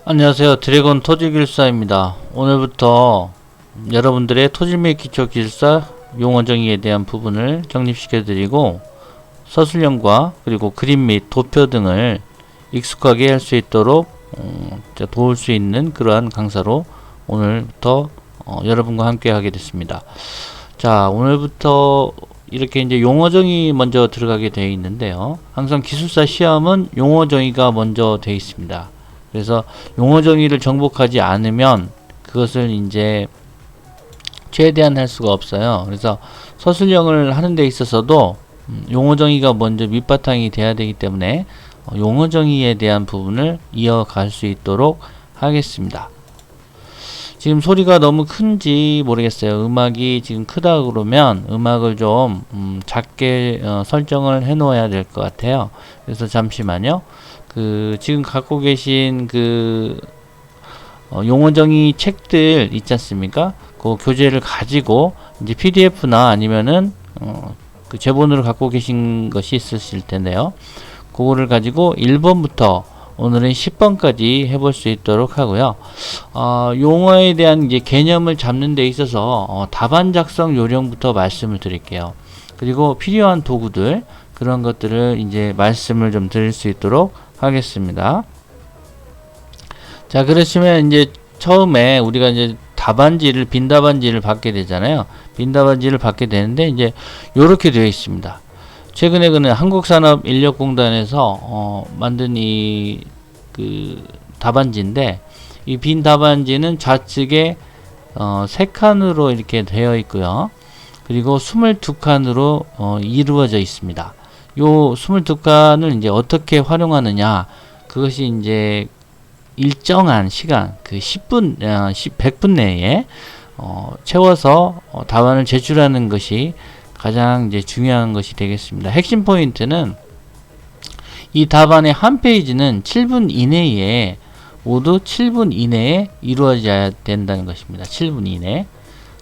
안녕하세요. 드래곤 토지기술사입니다. 오늘부터 여러분들의 토지 및 기초 기술사 용어 정의에 대한 부분을 정립시켜 드리고 서술형과 그리고 그림 및 도표 등을 익숙하게 할 수 있도록 도울 수 있는 그러한 강사로 오늘부터 여러분과 함께 하게 됐습니다. 자, 오늘부터 이렇게 이제 용어 정의 먼저 들어가게 되어 있는데요. 항상 기술사 시험은 용어 정의가 먼저 되어 있습니다. 그래서 용어 정의를 정복하지 않으면 그것을 이제 최대한 할 수가 없어요. 그래서 서술형을 하는 데 있어서도 용어 정의가 먼저 밑바탕이 돼야 되기 때문에 용어 정의에 대한 부분을 이어갈 수 있도록 하겠습니다. 지금 소리가 너무 큰지 모르겠어요. 음악이 지금 크다 그러면 음악을 좀 작게 설정을 해 놓아야 될 것 같아요. 그래서 잠시만요. 지금 갖고 계신 용어 정의 책들 있지 않습니까? 그 교재를 가지고 이제 PDF나 아니면은 그 제본으로 갖고 계신 것이 있으실 텐데요. 그거를 가지고 1번부터 오늘은 10번까지 해볼 수 있도록 하고요. 용어에 대한 이제 개념을 잡는 데 있어서 답안 작성 요령부터 말씀을 드릴게요. 그리고 필요한 도구들 그런 것들을 이제 말씀을 좀 드릴 수 있도록 하겠습니다. 자, 그러시면 이제 처음에 우리가 이제 답안지를 빈 답안지를 받게 되잖아요. 빈 답안지를 받게 되는데 이제 요렇게 되어 있습니다. 최근에 한국산업인력공단에서 만든 답안지인데 이 빈 답안지는 좌측에 3칸으로 이렇게 되어 있고요. 그리고 22칸으로 이루어져 있습니다. 요 22칸을 이제 어떻게 활용하느냐, 그것이 이제 일정한 시간, 100분 내에 채워서 답안을 제출하는 것이 가장 이제 중요한 것이 되겠습니다. 핵심 포인트는 이 답안의 한 페이지는 7분 이내에 모두 7분 이내에 이루어져야 된다는 것입니다. 7분 이내.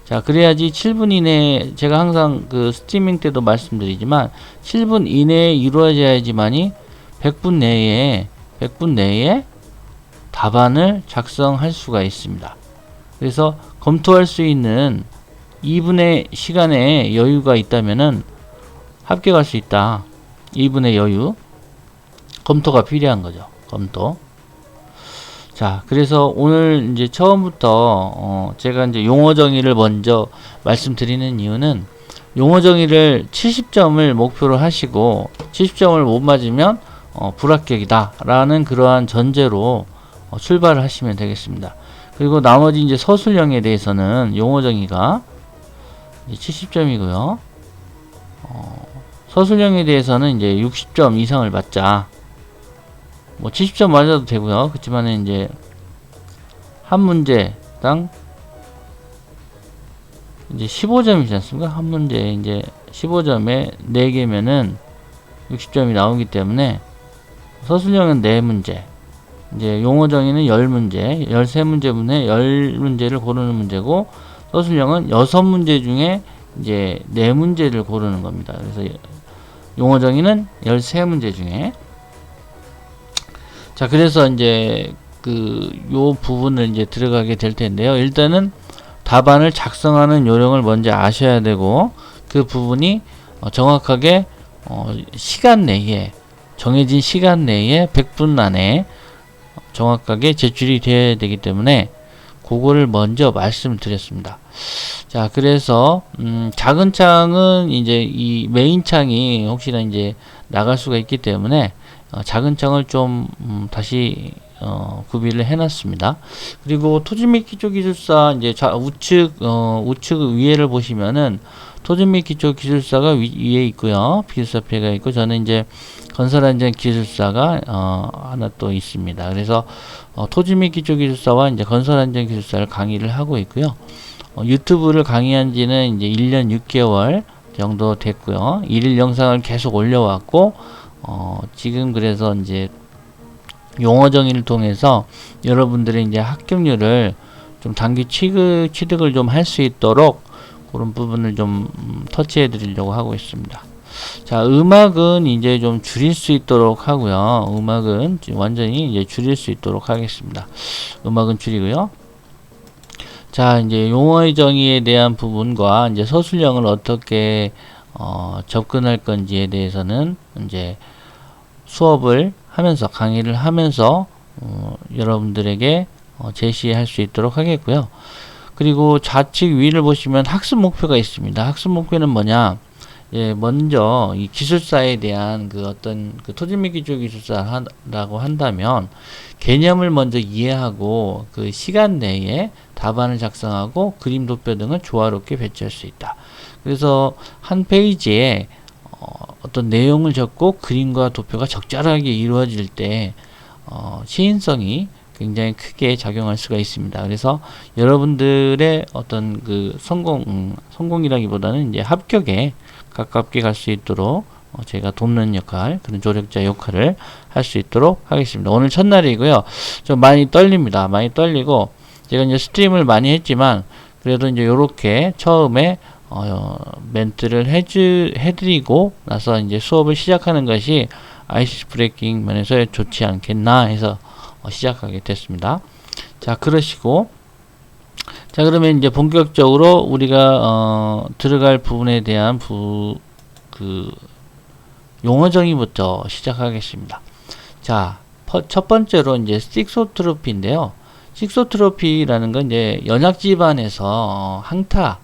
자, 그래야지 7분 이내에, 제가 항상 스트리밍 때도 말씀드리지만 7분 이내에 이루어져야지만이 100분 내에 답안을 작성할 수가 있습니다. 그래서 검토할 수 있는 2분의 시간에 여유가 있다면은 합격할 수 있다. 2분의 여유. 검토가 필요한 거죠. 검토. 자, 그래서 오늘 이제 처음부터 제가 이제 용어 정의를 먼저 말씀드리는 이유는 용어 정의를 70점을 목표로 하시고 70점을 못 맞으면 불합격이다 라는 그러한 전제로 출발을 하시면 되겠습니다. 그리고 나머지 이제 서술형에 대해서는 용어 정의가 70점이고요. 서술형에 대해서는 이제 60점 이상을 맞자. 뭐 70점 맞아도 되고요. 그렇지만 이제 한 문제당 이제 15점이지 않습니까? 한 문제 이제 15점에 4개면은 60점이 나오기 때문에 서술형은 4문제, 이제 용어 정의는 10문제, 13문제분에 10문제를 고르는 문제고, 서술형은 6문제 중에 이제 4문제를 고르는 겁니다. 그래서 용어 정의는 13문제 중에. 자, 그래서 이제 요 부분을 이제 들어가게 될 텐데요. 일단은 답안을 작성하는 요령을 먼저 아셔야 되고, 그 부분이 정확하게 시간 내에, 정해진 시간 내에 100분 안에 정확하게 제출이 돼야 되기 때문에 그거를 먼저 말씀드렸습니다. 자, 그래서 작은 창은 이제 이 메인 창이 혹시나 이제 나갈 수가 있기 때문에 작은 창을 좀 다시 구비를 해놨습니다. 그리고 토지 및 기초 기술사 이제 우측 위에를 보시면은 토지 및 기초 기술사가 위에 있고요. 기술사표가 있고, 저는 이제 건설안전 기술사가 하나 또 있습니다. 그래서 토지 및 기초 기술사와 이제 건설안전 기술사를 강의를 하고 있고요. 유튜브를 강의한 지는 이제 1년 6개월 정도 됐고요. 1일 영상을 계속 올려왔고, 지금 그래서 이제 용어 정의를 통해서 여러분들의 이제 합격률을 좀 단기 취득을 좀 할 수 있도록 그런 부분을 좀 터치해 드리려고 하고 있습니다. 자, 음악은 이제 좀 줄일 수 있도록 하고요. 음악은 완전히 이제 줄일 수 있도록 하겠습니다. 음악은 줄이고요. 자, 이제 용어의 정의에 대한 부분과 이제 서술형을 어떻게 접근할 건지에 대해서는 이제 수업을 하면서 강의를 하면서 여러분들에게 제시할 수 있도록 하겠고요. 그리고 좌측 위를 보시면 학습 목표가 있습니다. 학습 목표는 뭐냐? 예, 먼저 이 기술사에 대한 그 어떤 그 토지 및 기초 기술사라고 한다면 개념을 먼저 이해하고 그 시간 내에 답안을 작성하고 그림 도표 등을 조화롭게 배치할 수 있다. 그래서 한 페이지에 어떤 내용을 적고 그림과 도표가 적절하게 이루어질 때 시인성이 굉장히 크게 작용할 수가 있습니다. 그래서 여러분들의 어떤 그 성공이라기보다는 이제 합격에 가깝게 갈 수 있도록 제가 돕는 역할, 그런 조력자 역할을 할 수 있도록 하겠습니다. 오늘 첫날이고요. 좀 많이 떨립니다. 많이 떨리고 제가 이제 스트림을 많이 했지만 그래도 이제 요렇게 처음에 멘트를 해드리고 나서 이제 수업을 시작하는 것이 아이스 브레이킹 면에서 좋지 않겠나 해서 시작하게 됐습니다. 자, 그러시고 자, 그러면 이제 본격적으로 우리가 들어갈 부분에 대한 용어 정의부터 시작하겠습니다. 자, 첫 번째로 이제 식소트로피인데요. 식소트로피라는 건 이제 연약 지반에서 항타,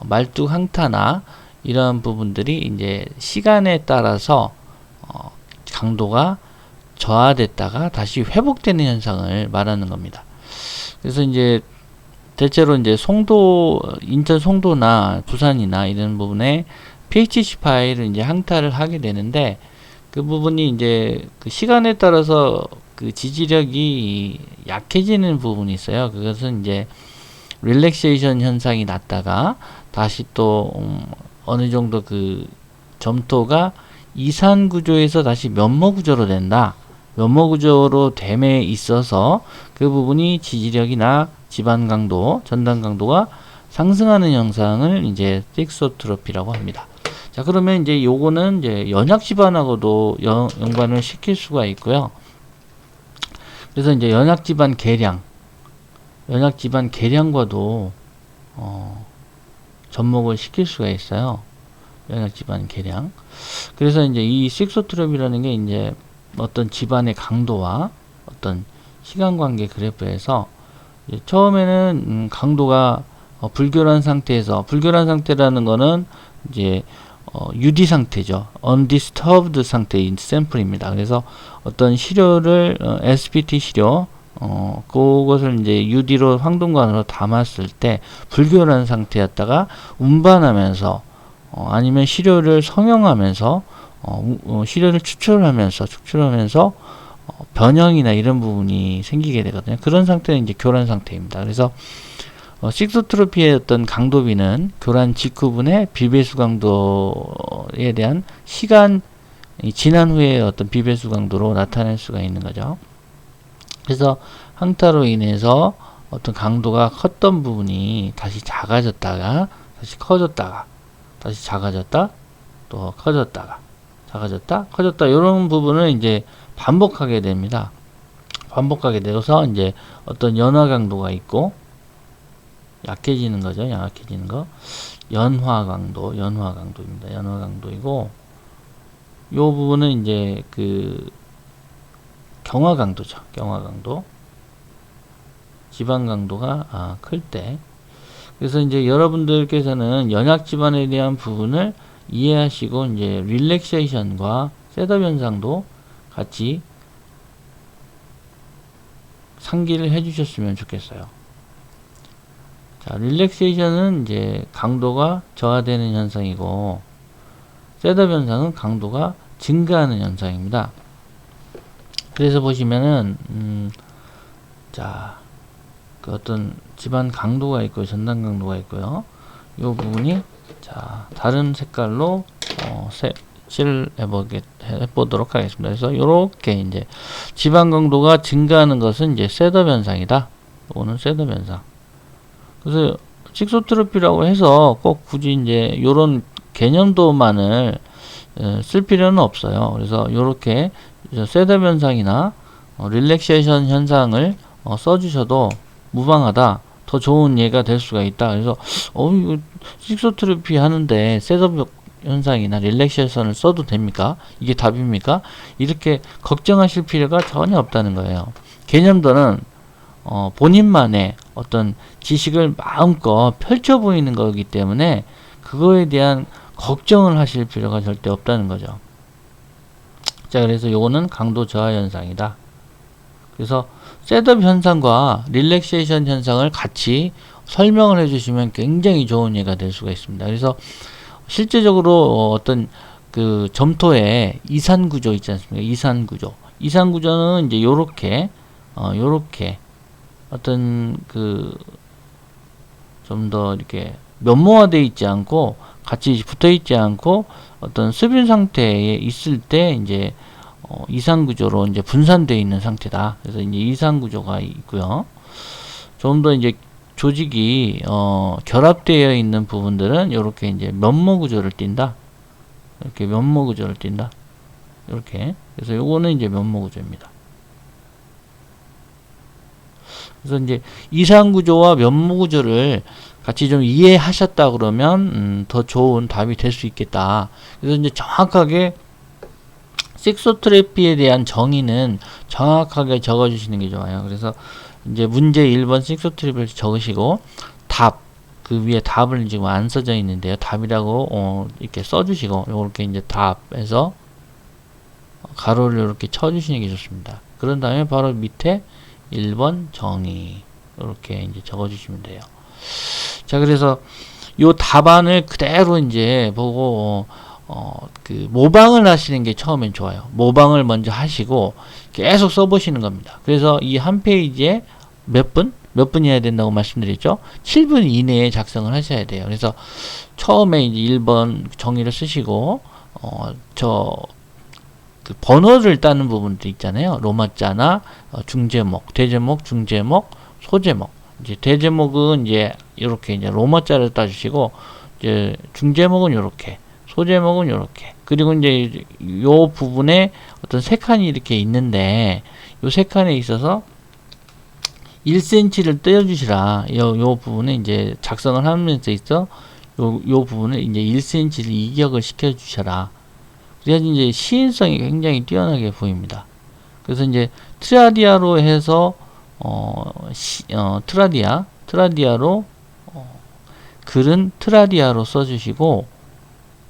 말뚝 항타나 이런 부분들이 이제 시간에 따라서 강도가 저하됐다가 다시 회복되는 현상을 말하는 겁니다. 그래서 이제 대체로 이제 인천 송도나 부산이나 이런 부분에 PHC 파일을 이제 항타를 하게 되는데 그 부분이 이제 그 시간에 따라서 그 지지력이 약해지는 부분이 있어요. 그것은 이제 릴렉세이션 현상이 났다가 다시 또 어느 정도 그 점토가 이산 구조에서 다시 면모 구조로 된다. 면모 구조로 됨에 있어서 그 부분이 지지력이나 지반 강도, 전단 강도가 상승하는 현상을 이제 식소트로피라고 합니다. 자, 그러면 이제 요거는 이제 연약 지반하고도 연관을 시킬 수가 있고요. 그래서 이제 연약 지반 개량과도 접목을 시킬 수가 있어요. 연약 지반 개량. 그래서 이제 이 식소트로피라는 게 이제 어떤 지반의 강도와 어떤 시간 관계 그래프에서 처음에는 강도가 불교란 상태라는 거는 이제 UD 상태죠. undisturbed 상태인 샘플입니다. 그래서 어떤 시료를 SPT 시료 그것을 이제 UD로 황동관으로 담았을 때 불교란 상태였다가 운반하면서 아니면 시료를 성형하면서 시료를 추출하면서 변형이나 이런 부분이 생기게 되거든요. 그런 상태는 이제 교란 상태입니다. 그래서 식소트로피의 어떤 강도비는 교란 직후분의 비배수 강도에 대한 시간 지난 후에 어떤 비배수 강도로 나타낼 수가 있는 거죠. 그래서 항타로 인해서 어떤 강도가 컸던 부분이 다시 작아졌다가 다시 커졌다가 다시 작아졌다 또 커졌다가 작아졌다 커졌다 이런 부분을 이제 반복하게 됩니다. 반복하게 되어서 이제 어떤 연화 강도가 있고 약해지는 거죠. 약해지는 거. 연화 강도입니다. 연화 강도이고 요 부분은 이제 그 경화 강도죠. 경화 강도. 지반 강도가 클 때. 그래서 이제 여러분들께서는 연약 지반에 대한 부분을 이해하시고 이제 릴렉세이션과 셋업 현상도 같이 상기를 해 주셨으면 좋겠어요. 자, 릴렉세이션은 이제 강도가 저하되는 현상이고 셋업 현상은 강도가 증가하는 현상입니다. 그래서 보시면은 자, 그 어떤 지반 강도가 있고 전단 강도가 있고요. 이 부분이 자, 다른 색깔로 칠을 해보도록 하겠습니다. 그래서 이렇게 이제 지반 강도가 증가하는 것은 이제 셋업 현상이다. 이거는 셋업 현상. 그래서 식소트로피라고 해서 꼭 굳이 이제 요런 개념도만을 쓸 필요는 없어요. 그래서 요렇게 셋업 현상이나 릴렉세이션 현상을 써주셔도 무방하다, 더 좋은 예가 될 수가 있다. 그래서 이거 식소트로피 하는데 셋업 현상이나 릴렉세이션을 써도 됩니까? 이게 답입니까? 이렇게 걱정하실 필요가 전혀 없다는 거예요. 개념도는 본인만의 어떤 지식을 마음껏 펼쳐 보이는 거기 때문에 그거에 대한 걱정을 하실 필요가 절대 없다는 거죠. 자, 그래서 요거는 강도 저하 현상이다. 그래서 셋업 현상과 릴렉세이션 현상을 같이 설명을 해주시면 굉장히 좋은 예가 될 수가 있습니다. 그래서 실제적으로 어떤 그 점토의 이산 구조 있지 않습니까? 이산 구조. 이산 구조는 이제 요렇게 어떤 그 좀 더 이렇게 면모화되어 있지 않고 같이 붙어 있지 않고 어떤 수빈 상태에 있을 때 이제 이산 구조로 이제 분산되어 있는 상태다. 그래서 이제 이산 구조가 있고요. 좀 더 이제 조직이 결합되어 있는 부분들은 이렇게 이제 면모 구조를 띈다. 이렇게 면모 구조를 띈다. 이렇게. 그래서 요거는 이제 면모 구조입니다. 그래서 이제 이상 구조와 면모 구조를 같이 좀 이해하셨다 그러면 더 좋은 답이 될 수 있겠다. 그래서 이제 정확하게 식소트로피에 대한 정의는 정확하게 적어주시는 게 좋아요. 그래서 이제 문제 1번 식소트로피를 적으시고 답, 그 위에 답을 지금 안 써져 있는데요. 답이라고 이렇게 써주시고 이렇게 이제 답에서 가로를 이렇게 쳐주시는 게 좋습니다. 그런 다음에 바로 밑에 1번 정의 이렇게 이제 적어주시면 돼요. 자, 그래서 요 답안을 그대로 이제 보고 그 모방을 하시는 게 처음엔 좋아요. 모방을 먼저 하시고 계속 써보시는 겁니다. 그래서 이 한 페이지에 몇 분이어야 된다고 말씀드렸죠? 7분 이내에 작성을 하셔야 돼요. 그래서 처음에 이제 1번 정의를 쓰시고 그 번호를 따는 부분도 있잖아요. 로마자나 중제목, 대제목, 중제목, 소제목. 이제 대제목은 이제 이렇게 이제 로마자를 따주시고 이제 중제목은 이렇게, 소제목은 이렇게. 그리고 이제 요 부분에 어떤 세 칸이 이렇게 있는데 요 세 칸에 있어서 1cm를 떼어주시라. 요 부분에 이제 작성을 하면서 있어 요 부분을 이제 1cm를 이격을 시켜주셔라. 그래야지 이제 시인성이 굉장히 뛰어나게 보입니다. 그래서 이제 트라디아로 해서 트라디아로 글은 트라디아로 써주시고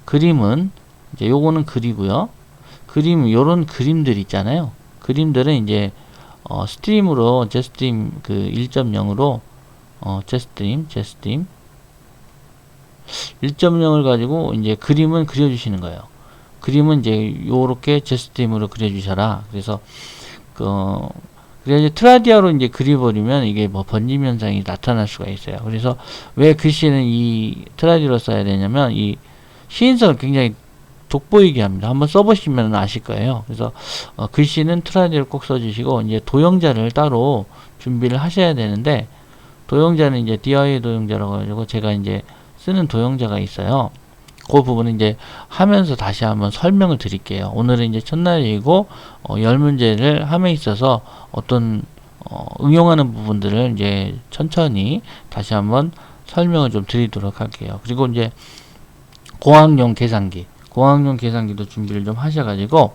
그림은 이제 요거는 글이고요. 그림 요런 그림들 있잖아요. 그림들은 이제 스트림으로 제스트림 그 1.0으로 제스트림 1.0을 가지고 이제 그림은 그려주시는 거예요. 그림은 이제 요렇게 제스트림으로 그려주셔라. 그래서 그래야 이제 트라디아로 이제 그려버리면 이게 뭐 번짐 현상이 나타날 수가 있어요. 그래서 왜 글씨는 이 트라디아로 써야 되냐면 이 시인성을 굉장히 돋보이게 합니다. 한번 써보시면 아실 거예요. 그래서 글씨는 트라디아로 꼭 써주시고 이제 도형자를 따로 준비를 하셔야 되는데 도형자는 이제 DIY 도형자라고 해가지고 제가 이제 쓰는 도형자가 있어요. 그 부분은 이제 하면서 다시 한번 설명을 드릴게요. 오늘은 이제 첫날이고 10문제를 함에 있어서 어떤 응용하는 부분들을 이제 천천히 다시 한번 설명을 좀 드리도록 할게요. 그리고 이제 공학용 계산기도 준비를 좀 하셔가지고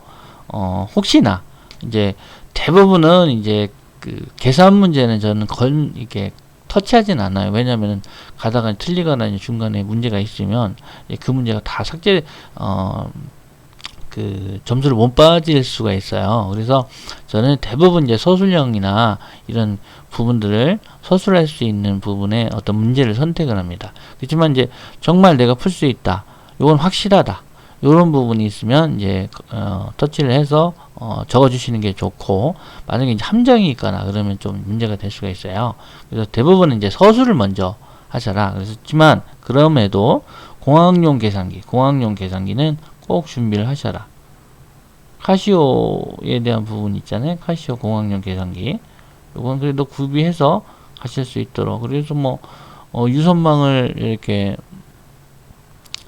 혹시나 이제 대부분은 이제 그 계산 문제는 저는 이렇게 터치하진 않아요. 왜냐면은 가다가 틀리거나 중간에 문제가 있으면 그 문제가 다 그 점수를 못 받을 수가 있어요. 그래서 저는 대부분 이제 서술형이나 이런 부분들을 서술할 수 있는 부분에 어떤 문제를 선택을 합니다. 그렇지만 이제 정말 내가 풀 수 있다. 이건 확실하다. 이런 부분이 있으면 이제 터치를 해서 적어주시는 게 좋고 만약에 이제 함정이 있거나 그러면 좀 문제가 될 수가 있어요. 그래서 대부분은 이제 서술을 먼저 하셔라. 그렇지만 그럼에도 공학용 계산기는 꼭 준비를 하셔라. 카시오에 대한 부분 있잖아요. 카시오 공학용 계산기. 이건 그래도 구비해서 가실 수 있도록. 그래서 뭐 유선망을 이렇게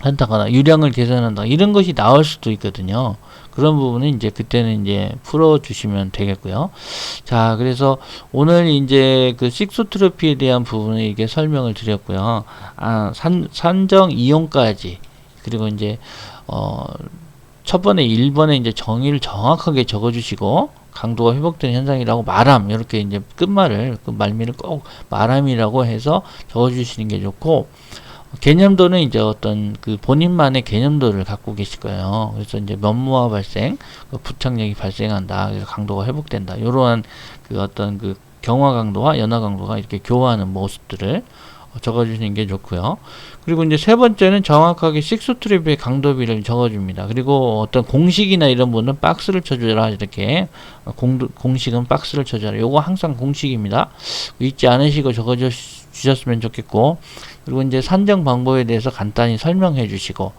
한다거나 유량을 개선한다 이런 것이 나올 수도 있거든요. 그런 부분은 이제 그때는 이제 풀어주시면 되겠고요. 자, 그래서 오늘 이제 그 식소트로피에 대한 부분을 이렇게 설명을 드렸고요. 산정 이용까지 그리고 이제 첫 번에 1번에 이제 정의를 정확하게 적어주시고 강도가 회복되는 현상이라고 말함 이렇게 이제 끝말을 그 말미를 꼭 말함이라고 해서 적어주시는 게 좋고. 개념도는 이제 어떤 그 본인만의 개념도를 갖고 계실 거예요. 그래서 이제 면무화 발생, 그 부착력이 발생한다. 그래서 강도가 회복된다. 이러한 그 어떤 그 경화 강도와 연화 강도가 이렇게 교화하는 모습들을 적어주시는 게 좋고요. 그리고 이제 세 번째는 정확하게 식소트로피의 강도비를 적어줍니다. 그리고 어떤 공식이나 이런 부분은 박스를 쳐주라 이렇게 공식은 박스를 쳐주라. 요거 항상 공식입니다. 잊지 않으시고 적어주셨으면 좋겠고. 그리고 이제 산정 방법에 대해서 간단히 설명해 주시고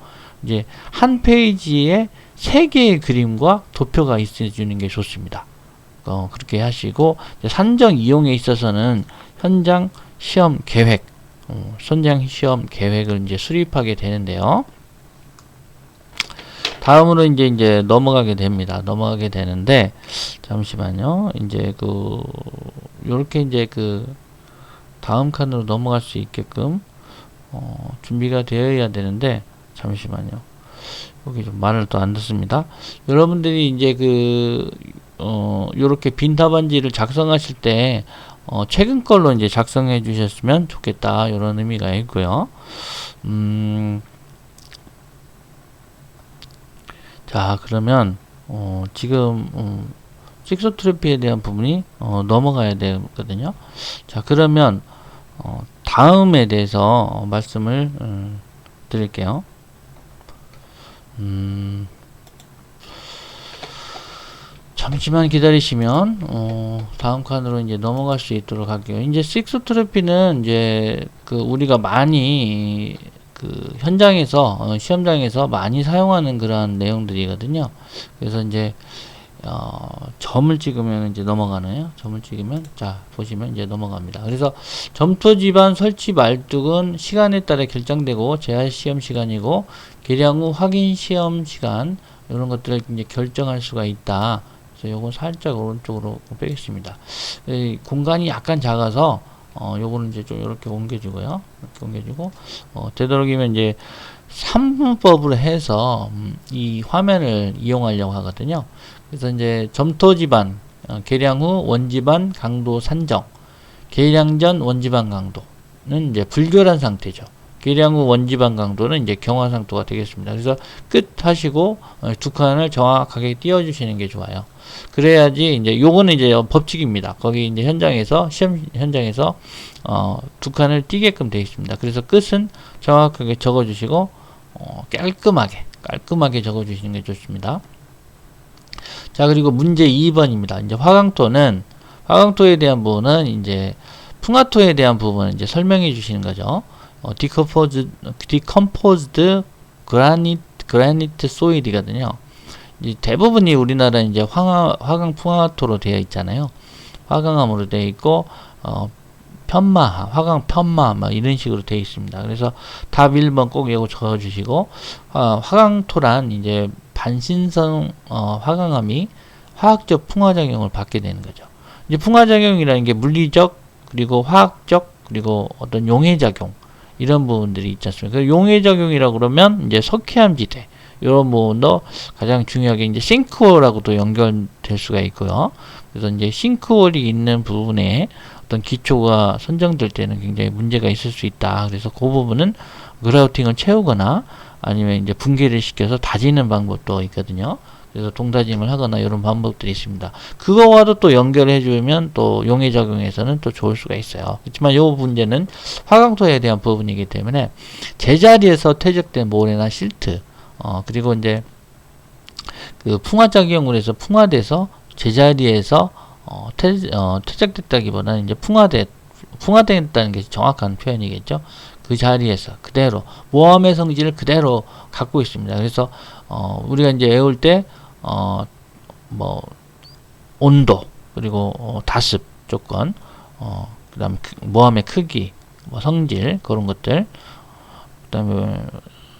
이제 한 페이지에 3개의 그림과 도표가 있어주는 게 좋습니다. 그렇게 하시고 산정 이용에 있어서는 현장 시험 계획 현장 시험 계획을 이제 수립하게 되는데요. 다음으로 이제 넘어가게 됩니다. 넘어가게 되는데 잠시만요. 이제 요렇게 이제 다음 칸으로 넘어갈 수 있게끔 준비가 되어야 되는데 잠시만요. 여기 좀 말을 또 안 듣습니다. 여러분들이 이제 요렇게 빈 답안지를 작성하실 때 최근 걸로 이제 작성해 주셨으면 좋겠다. 이런 의미가 있고요. 자, 그러면 지금 식소트로피에 대한 부분이 넘어가야 되거든요. 자, 그러면 다음에 대해서 말씀을 드릴게요. 잠시만 기다리시면 다음 칸으로 이제 넘어갈 수 있도록 할게요. 이제 식소트로피는 이제 우리가 많이 현장에서 시험장에서 많이 사용하는 그런 내용들이거든요. 그래서 이제 점을 찍으면 이제 넘어가네요. 점을 찍으면 자 보시면 이제 넘어갑니다. 그래서 점토 지반 설치 말뚝은 시간에 따라 결정되고 재할 시험 시간이고 계량 후 확인 시험 시간 이런 것들을 이제 결정할 수가 있다. 그래서 요건 살짝 오른쪽으로 빼겠습니다. 공간이 약간 작아서 요거는 이제 좀 이렇게 옮겨주고요. 이렇게 옮겨주고 되도록이면 이제 3분법으로 해서 이 화면을 이용하려고 하거든요. 그래서 이제 점토 지반 계량 후 원지반 강도 산정, 계량 전 원지반 강도는 이제 불결한 상태죠. 계량 후 원지반 강도는 이제 경화 상도가 되겠습니다. 그래서 끝 하시고 두 칸을 정확하게 띄워주시는 게 좋아요. 그래야지 이제 요거는 이제 법칙입니다. 거기 이제 현장에서 시험 현장에서 두 칸을 띄게끔 되어 있습니다. 그래서 끝은 정확하게 적어주시고 깔끔하게 적어주시는 게 좋습니다. 자, 그리고 문제 2번입니다. 이제 화강토에 대한 부분은 이제 풍화토에 대한 부분은 이제 설명해 주시는 거죠. decomposed granite soil이거든요. 이제 대부분이 우리나라 이제 화강 풍화토로 되어 있잖아요. 화강암으로 되어 있고, 편마하, 화강 편마, 막 이런 식으로 되어 있습니다. 그래서 답 1번 꼭 이거 적어주시고, 화강토란 이제 반신성 화강암이 화학적 풍화작용을 받게 되는 거죠. 이제 풍화작용이라는 게 물리적, 그리고 화학적, 그리고 어떤 용해작용, 이런 부분들이 있지 않습니까? 용해작용이라고 그러면 이제 석회암지대, 이런 부분도 가장 중요하게 이제 싱크홀하고도 연결될 수가 있고요. 그래서 이제 싱크홀이 있는 부분에 어떤 기초가 선정될 때는 굉장히 문제가 있을 수 있다. 그래서 그 부분은 그라우팅을 채우거나 아니면 이제 붕괴를 시켜서 다지는 방법도 있거든요. 그래서 동다짐을 하거나 이런 방법들이 있습니다. 그거와도 또 연결해 주면 또 용해작용에서는 또 좋을 수가 있어요. 그렇지만 이 문제는 화강토에 대한 부분이기 때문에 제자리에서 퇴적된 모래나 실트, 그리고 이제 풍화작용을 해서 풍화돼서 제자리에서 퇴적됐다기보다는 이제 풍화됐다는 게 정확한 표현이겠죠. 그 자리에서 그대로 모함의 성질을 그대로 갖고 있습니다. 그래서 우리가 이제 외울 때 뭐 온도, 그리고 다습 조건, 그다음에 모함의 크기, 뭐 성질, 그런 것들, 그다음에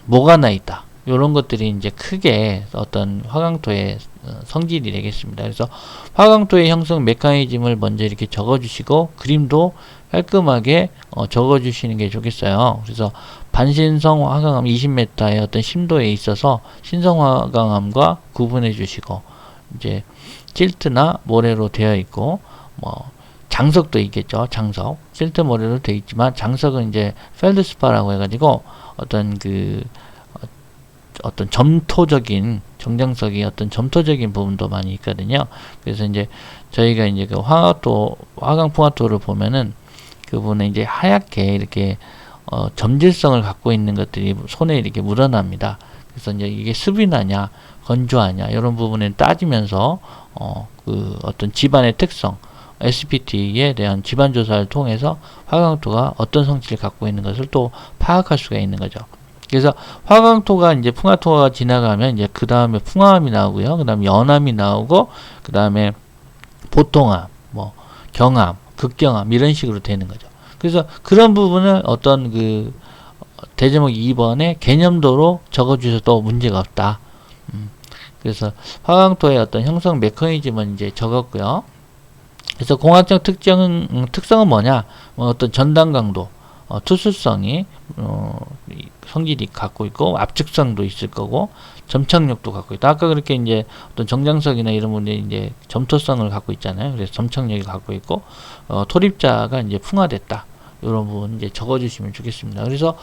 뭐가 나 있다. 요런 것들이 이제 크게 어떤 화강토의 성질이 되겠습니다. 그래서 화강토의 형성 메커니즘을 먼저 이렇게 적어 주시고 그림도 깔끔하게 적어 주시는 게 좋겠어요. 그래서 반신성 화강암 20m의 어떤 심도에 있어서 신성 화강암과 구분해 주시고, 이제 실트나 모래로 되어 있고, 뭐 장석도 있겠죠. 장석, 실트 모래로 되어 있지만 장석은 이제 펠드스파라고 해가지고 어떤 점토적인 정장석이 어떤 점토적인 부분도 많이 있거든요. 그래서 이제 저희가 이제 그 화강 풍화토를 보면은 그 부분에 이제 하얗게 이렇게 점질성을 갖고 있는 것들이 손에 이렇게 묻어납니다. 그래서 이제 이게 습이나냐 건조하냐 이런 부분을 따지면서 그 어떤 집안의 특성 SPT에 대한 집안 조사를 통해서 화강토가 어떤 성질을 갖고 있는 것을 또 파악할 수가 있는 거죠. 그래서 화강토가 이제 풍화토가 지나가면 이제 그 다음에 풍화암이 나오고요. 그 다음에 연암이 나오고, 그 다음에 보통암, 뭐 경암, 극경암 이런 식으로 되는 거죠. 그래서 그런 부분을 어떤 그 대제목 2번에 개념도로 적어주셔도 문제가 없다. 그래서 화강토의 어떤 형성 메커니즘은 이제 적었고요. 그래서 공학적 특성은 뭐냐? 어떤 전단 강도, 투수성이 성질이 갖고 있고, 압축성도 있을 거고, 점착력도 갖고 있다. 아까 그렇게 이제 어떤 정장석이나 이런 분들이 이제 점토성을 갖고 있잖아요. 그래서 점착력이 갖고 있고, 토립자가 이제 풍화됐다. 이런 부분 이제 적어주시면 좋겠습니다. 그래서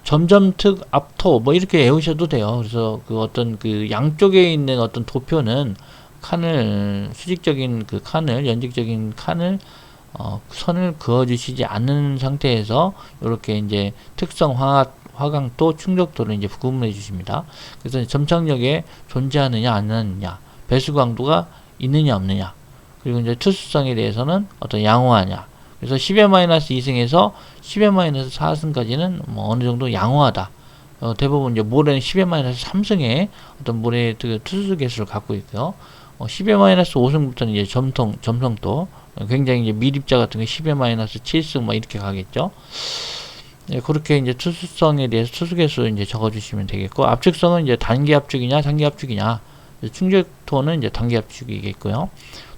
점점특 압토 뭐 이렇게 외우셔도 돼요. 그래서 그 어떤 그 양쪽에 있는 어떤 도표는 칸을 수직적인 그 칸을 연직적인 칸을 선을 그어 주시지 않는 상태에서 이렇게 이제 특성 화강토 충족도를 이제 구분해 주십니다. 그래서 점착력에 존재하느냐 안 하느냐, 배수 강도가 있느냐 없느냐, 그리고 이제 투수성에 대해서는 어떤 양호하냐. 그래서 10의-2승에서 10의-4승까지는 뭐 어느 정도 양호하다. 대부분 이제 모래는 10의-3승의 어떤 모래의 투수 개수를 갖고 있고요. 10의-5승부터는 이제 점성도 굉장히 이제 밀입자 같은 게 10의-7승 뭐 이렇게 가겠죠. 네, 그렇게 이제 투수성에 대해서 투수 개수 이제 적어주시면 되겠고, 압축성은 이제 단기 압축이냐 장기 압축이냐. 충격토는 이제 단기 압축이겠고요.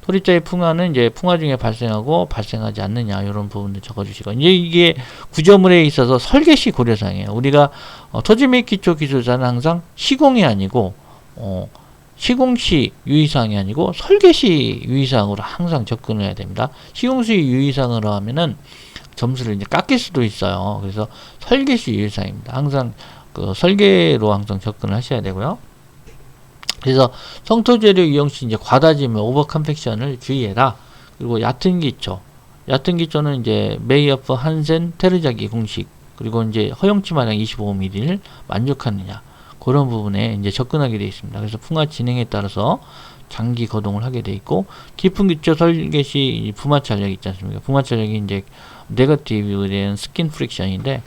토립자의 풍화는 이제 풍화 중에 발생하고 발생하지 않느냐 이런 부분들 적어주시고, 이제 이게 구조물에 있어서 설계 시 고려사항이에요. 우리가 토지 및 기초 기술자는 항상 시공이 아니고 시공 시 유의사항이 아니고 설계 시 유의사항으로 항상 접근을 해야 됩니다. 시공 시 유의사항으로 하면은 점수를 이제 깎일 수도 있어요. 그래서 설계 시 유의사항입니다. 항상 그 설계로 항상 접근을 하셔야 되고요. 그래서 성토재료 이용 시 이제 과다짐을 오버 컴팩션을 주의해라. 그리고 얕은 기초는 이제 메이어프 한센 테르자기 공식, 그리고 이제 허용치 마량 25mm를 만족하느냐, 그런 부분에 이제 접근하게 되어 있습니다. 그래서 풍화 진행에 따라서 장기 거동을 하게 되어 있고, 깊은 기초 설계 시 부마 찰력이 있지 않습니까? 부마 찰력이 이제 네거티브에 대한 스킨 프릭션인데,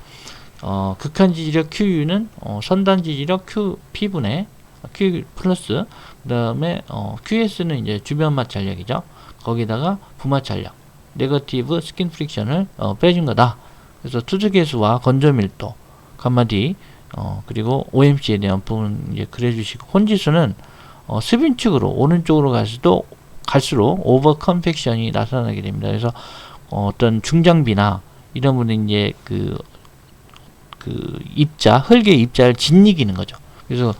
극한 지지력 QU는 선단 지지력 P분의 Q 플러스, 그 다음에 QS는 이제 주변 마찰력이죠. 거기다가 부마찰력, 네거티브 스킨 프릭션을 빼준 거다. 그래서 투수 개수와 건조 밀도, 감마 D, 그리고 OMC에 대한 부분 이제 그려주시고, 혼지수는 스빈축으로 오른쪽으로 갈수록 오버 컴팩션이 나타나게 됩니다. 그래서 어떤 중장비나 이런 분은 이제 그 입자, 흙의 입자를 짓이기는 거죠. 그래서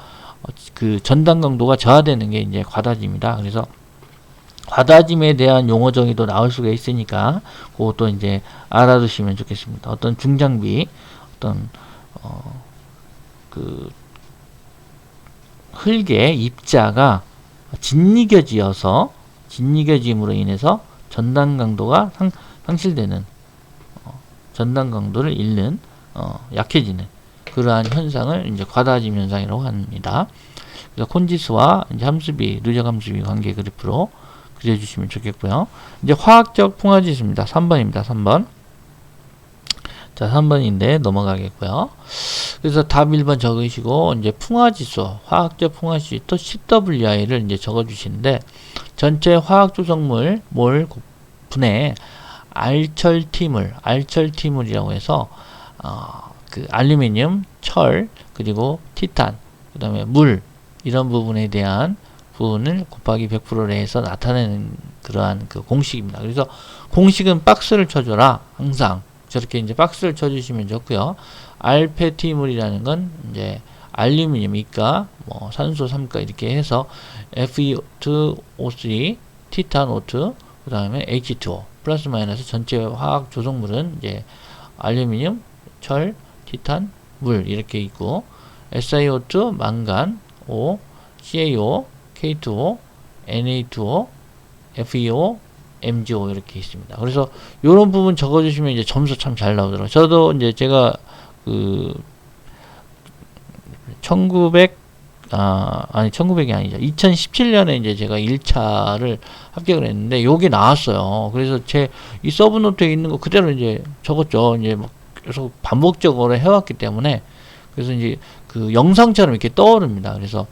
그 전단 강도가 저하되는 게 이제 과다짐이다. 그래서 과다짐에 대한 용어 정의도 나올 수가 있으니까 그것도 이제 알아두시면 좋겠습니다. 어떤 중장비, 어떤 그 흙의 입자가 짓이겨짐으로 인해서 전단 강도가 상실되는, 전단 강도를 잃는, 약해지는 그러한 현상을 이제 과다짐 현상이라고 합니다. 그래서 콘지수와 이제 함수비, 누적 함수비 관계 그래프로 그려주시면 좋겠고요. 이제 화학적 풍화지수입니다. 3번입니다. 3번. 자, 3번인데 넘어가겠고요. 그래서 답 1번 적으시고, 이제 풍화지수, 화학적 풍화지수 또 CWI를 이제 적어주시는데, 전체 화학 조성물 몰 분의 알철티물이라고 해서 그 알루미늄, 철, 그리고 티탄, 그 다음에 물, 이런 부분에 대한 부분을 곱하기 100%를 해서 나타내는 그러한 그 공식입니다. 그래서 공식은 박스를 쳐줘라. 항상 저렇게 이제 박스를 쳐주시면 좋고요. 알페티물이라는 건 이제 알루미늄 2가, 뭐 산소 3가 이렇게 해서 Fe2O3, 티탄 O2, 그 다음에 H2O 플러스 마이너스 전체 화학 조성물은 이제 알루미늄, 철, 티탄, 물 이렇게 있고, SiO2, 망간, O, CaO, K2O, Na2O, FeO, MgO 이렇게 있습니다. 그래서 이런 부분 적어주시면 이제 점수 참 잘 나오더라고요. 저도 이제 제가 그 1900이 아니죠. 2017년에 이제 제가 1차를 합격을 했는데 요게 나왔어요. 그래서 제 이 서브노트에 있는 거 그대로 이제 적었죠. 이제 막 계속 반복적으로 해왔기 때문에, 그래서 이제 그 영상처럼 이렇게 떠오릅니다. 그래서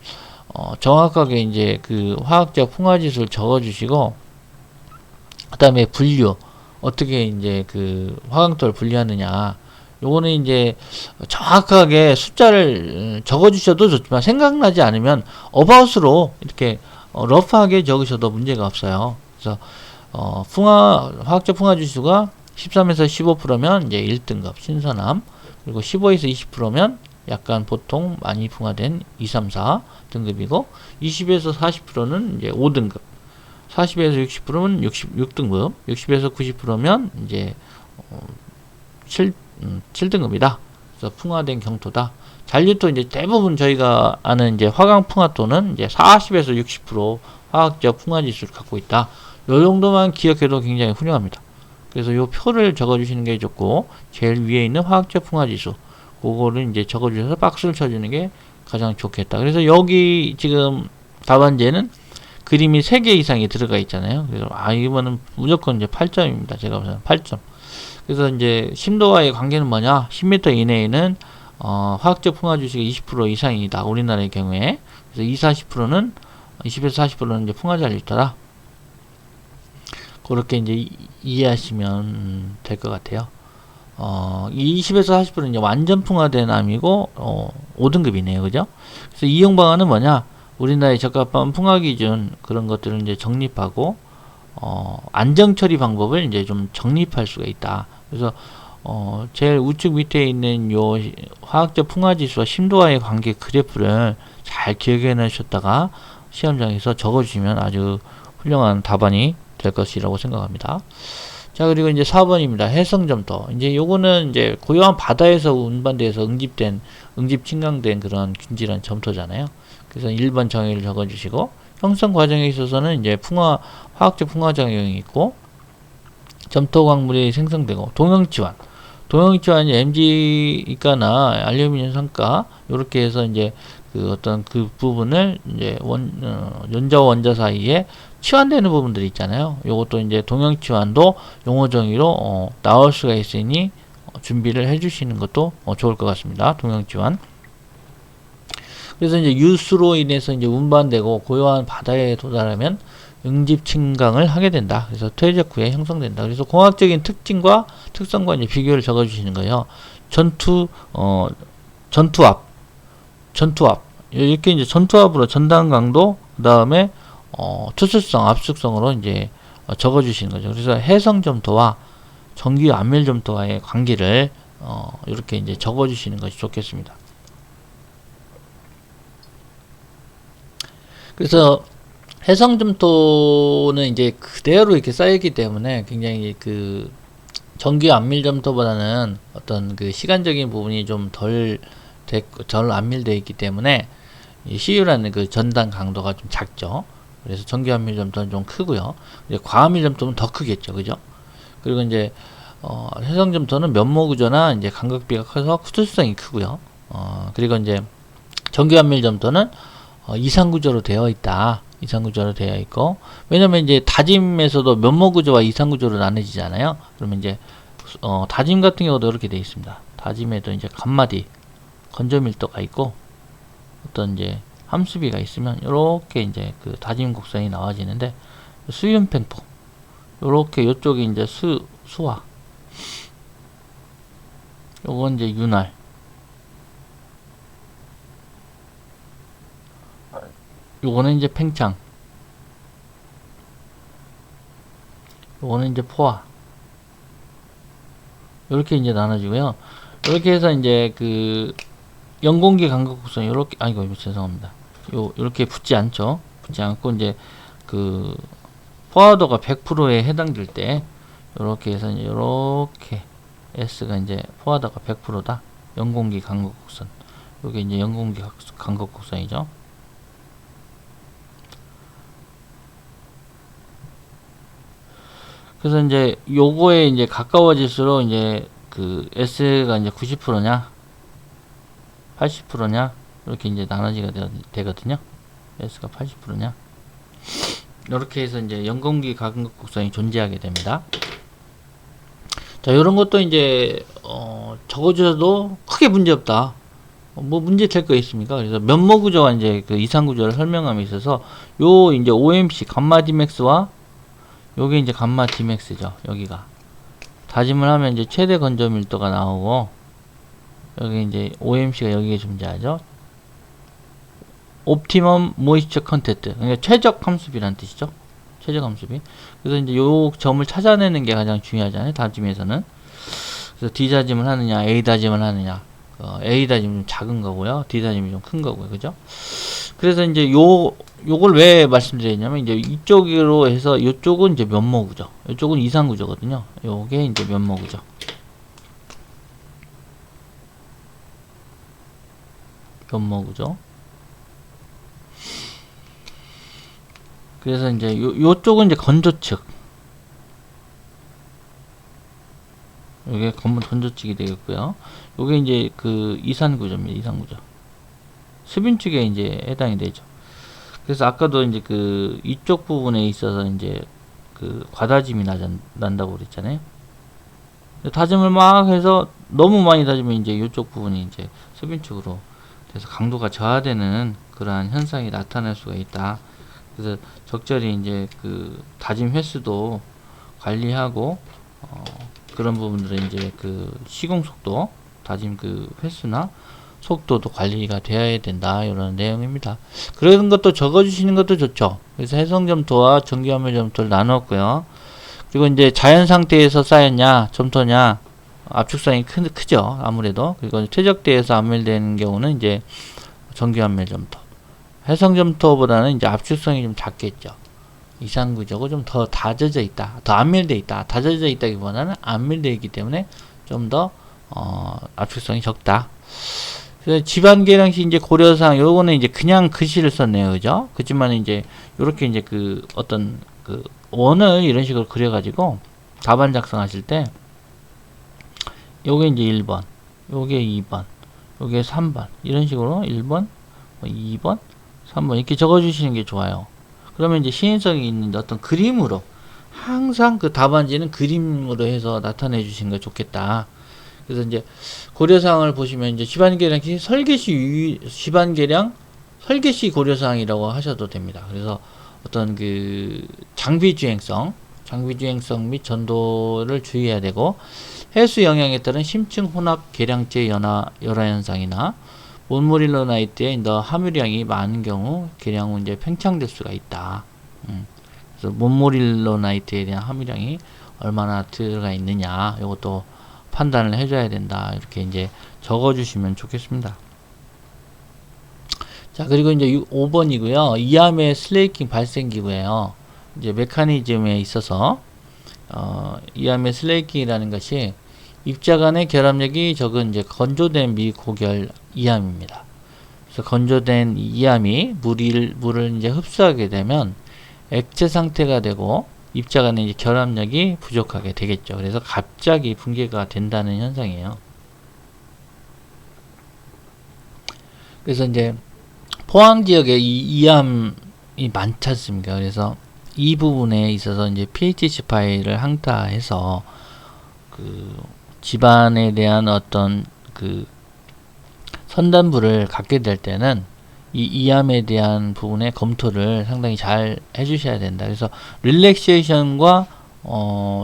정확하게 이제 그 화학적 풍화지수를 적어주시고, 그 다음에 분류 어떻게 이제 그 화강도를 분류하느냐, 요거는 이제 정확하게 숫자를 적어주셔도 좋지만 생각나지 않으면 어바웃으로 이렇게 러프하게 적으셔도 문제가 없어요. 그래서 화학적 풍화 지수가 13에서 15%면 이제 1등급 신선함, 그리고 15에서 20%면 약간 보통 많이 풍화된 2, 3, 4 등급이고, 20에서 40%는 이제 5등급, 40에서 60%면 6등급, 60에서 90%면 이제 7등급이다. 그래서 풍화된 경토다. 잔류토 이제 대부분 저희가 아는 이제 화강 풍화토는 이제 40에서 60% 화학적 풍화 지수를 갖고 있다. 요 정도만 기억해도 굉장히 훌륭합니다. 그래서 요 표를 적어주시는 게 좋고, 제일 위에 있는 화학적 풍화 지수, 그거를 이제 적어주셔서 박스를 쳐주는 게 가장 좋겠다. 그래서 여기 지금 답안지에는 그림이 3개 이상이 들어가 있잖아요. 그래서 이거는 무조건 이제 8점입니다. 제가 보기에는 8점. 그래서 이제 심도와의 관계는 뭐냐? 10m 이내에는 화학적 풍화 지수가 20% 이상이다. 우리나라의 경우에. 그래서 40%는 20에서 40%는 이제 풍화 잔류토다. 그렇게 이제 이해하시면 될 것 같아요. 20에서 40%는 이제 완전 풍화된 암이고 5등급이네요. 그죠? 그래서 이용 방안은 뭐냐? 우리나라의 적합한 풍화 기준 그런 것들을 이제 정립하고 안정 처리 방법을 이제 좀 정립할 수가 있다. 그래서 제일 우측 밑에 있는 요 화학적 풍화 지수와 심도와의 관계 그래프를 잘 기억해 놓으셨다가 시험장에서 적어주시면 아주 훌륭한 답안이 될 것이라고 생각합니다. 자, 그리고 이제 4번입니다. 해성점토. 이제 요거는 이제 고요한 바다에서 운반돼서 응집 침강된 그런 균질한 점토잖아요. 그래서 1번 정의를 적어주시고, 형성 과정에 있어서는 이제 화학적 풍화 작용이 있고, 점토 광물이 생성되고, 동형지환이 Mg가나 알루미늄 성가, 요렇게 해서 이제 그 어떤 그 부분을 이제 연자와 원자 사이에 치환되는 부분들이 있잖아요. 요것도 이제 동형치환도 용어 정의로 나올 수가 있으니 준비를 해주시는 것도 좋을 것 같습니다. 동형치환. 그래서 이제 유수로 인해서 이제 운반되고 고요한 바다에 도달하면 응집 침강을 하게 된다. 그래서 퇴적 후에 형성된다. 그래서 공학적인 특징과 특성과 이제 비교를 적어주시는 거예요. 전투압. 이렇게 이제 전투압으로 전단 강도, 그 다음에 투수성, 압축성으로 이제 적어주시는 거죠. 그래서 해성점토와 정기 안밀점토와의 관계를 이렇게 이제 적어주시는 것이 좋겠습니다. 그래서 해성점토는 이제 그대로 이렇게 쌓였기 때문에 굉장히 그 정기 안밀점토보다는 어떤 그 시간적인 부분이 좀 덜 안밀되어 있기 때문에 이 CU라는 그 전단 강도가 좀 작죠. 그래서 정기 안밀점토는 좀 크고요. 이제 과안밀점토는 더 크겠죠, 그죠? 그리고 이제 해성점토는 면모 구조나 이제 간극비가 커서 투수성이 크고요. 그리고 이제 정기 안밀점토는 이상 구조로 되어 있다. 이상 구조로 되어 있고, 왜냐면 이제 다짐에서도 면모 구조와 이상 구조로 나눠지잖아요. 그러면 이제 다짐 같은 경우도 이렇게 되어 있습니다. 다짐에도 이제 간마디 건조 밀도가 있고, 어떤 이제 함수비가 있으면 요렇게 이제 그 다짐 곡선이 나와지는데, 수윤팽포 요렇게 요쪽이 이제 수화, 요건 이제 윤활, 요거는 이제 팽창, 요거는 이제 포화. 요렇게 이제 나눠지고요. 요렇게 해서 이제 그 영공기 간격 곡선 요렇게, 아이고 죄송합니다. 요렇게 붙지 않죠. 붙지 않고 이제 그 포화도가 100%에 해당될 때 요렇게 해서 이제 요렇게 S가 이제 포화도가 100%다. 영공기 간격 곡선. 요게 이제 영공기 간격 곡선이죠. 그래서 이제 요거에 이제 가까워질수록 이제 그 S가 이제 90%냐 80%냐 이렇게 이제 나눠지게 되거든요. S가 80%냐 이렇게 해서 이제 영공기 간격 곡선이 존재하게 됩니다. 자, 요런 것도 이제 적어줘도 크게 문제 없다. 뭐 문제 될 거 있습니까? 그래서 면모 구조와 이제 그 이상 구조를 설명함에 있어서 요 이제 OMC 감마 Dmax와 요게 이제 감마 Dmax죠. 여기가 다짐을 하면 이제 최대 건조 밀도가 나오고, 여기 이제 OMC가 여기에 존재하죠. 옵티멈 모이스처 컨텐트, 그러니까 최적 함수비란 뜻이죠. 최적 함수비. 그래서 이제 요 점을 찾아내는 게 가장 중요하잖아요. 다짐에서는. 그래서 D 다짐을 하느냐, A 다짐을 하느냐. A 다짐은 좀 작은 거고요. D 다짐이 좀 큰 거고요. 그죠? 그래서 이제 요걸 왜 말씀드렸냐면, 이제 이쪽으로 해서 요쪽은 이제 면모구조, 요쪽은 이상구조거든요. 요게 이제 면모구조. 면모구조. 그래서 이제 요쪽은 이제 건조측. 요게 건조측이 되겠고요. 요게 이제 그 이산구조입니다. 이산구조. 수빈축에 이제 해당이 되죠. 그래서 아까도 이제 그 이쪽 부분에 있어서 이제 그 과다짐이 난다고 그랬잖아요. 다짐을 막 해서 너무 많이 다지면 이제 이쪽 부분이 이제 수빈축으로 돼서 강도가 저하되는 그러한 현상이 나타날 수가 있다. 그래서 적절히 이제 그 다짐 횟수도 관리하고 그런 부분들은 이제 그 시공 속도, 다짐 그 횟수나 속도도 관리가 되어야 된다, 이런 내용입니다. 그런 것도 적어주시는 것도 좋죠. 그래서 해성점토와 전기화물점토를 나눴고요. 그리고 이제 자연 상태에서 쌓였냐, 점토냐, 압축성이 크죠, 아무래도. 그리고 퇴적대에서 압멸되는 경우는 이제 전기화물점토. 해성점토보다는 이제 압축성이 좀 작겠죠. 이상구조고 좀 더 다져져 있다, 더 압밀돼 있다. 다져져 있다기보다는 압밀돼 있기 때문에 좀 더 압축성이 적다. 그래서 집안 계량시 이제 고려사항, 요거는 이제 그냥 글씨를 썼네요, 그죠? 그렇지만 이제 요렇게 이제 그 어떤 그 원을 이런 식으로 그려가지고 답안 작성하실 때 요게 이제 1번, 요게 2번, 요게 3번, 이런 식으로 1번, 2번, 3번 이렇게 적어주시는 게 좋아요. 그러면 이제 시인성이 있는 어떤 그림으로, 항상 그 답안지는 그림으로 해서 나타내 주시는 게 좋겠다. 그래서 이제 고려사항을 보시면 이제 집안계량 설계시 집안계량 설계시 고려사항이라고 하셔도 됩니다. 그래서 어떤 그 장비주행성 및 전도를 주의해야 되고, 해수 영향에 따른 심층 혼합 계량제 열화 현상이나 몬모릴로나이트의 함유량이 많은 경우 계량 후 이제 팽창될 수가 있다. 그래서 몬모릴로나이트에 대한 함유량이 얼마나 들어가 있느냐, 이것도 판단을 해줘야 된다. 이렇게 이제 적어주시면 좋겠습니다. 자, 그리고 이제 5번이고요. 이암의 슬레이킹 발생 기구예요. 이제 메커니즘에 있어서 이암의 슬레이킹이라는 것이 입자 간의 결합력이 적은 이제 건조된 미고결 이암입니다. 그래서 건조된 이암이 물을 이제 흡수하게 되면 액체 상태가 되고 입자 간의 이제 결합력이 부족하게 되겠죠. 그래서 갑자기 붕괴가 된다는 현상이에요. 그래서 이제 포항 지역에 이암이 많지 않습니까? 그래서 이 부분에 있어서 이제 PHC 파일을 항타해서 그 집안에 대한 어떤 그 선단부를 갖게 될 때는 이 이암에 대한 부분의 검토를 상당히 잘 해주셔야 된다. 그래서 릴렉세이션과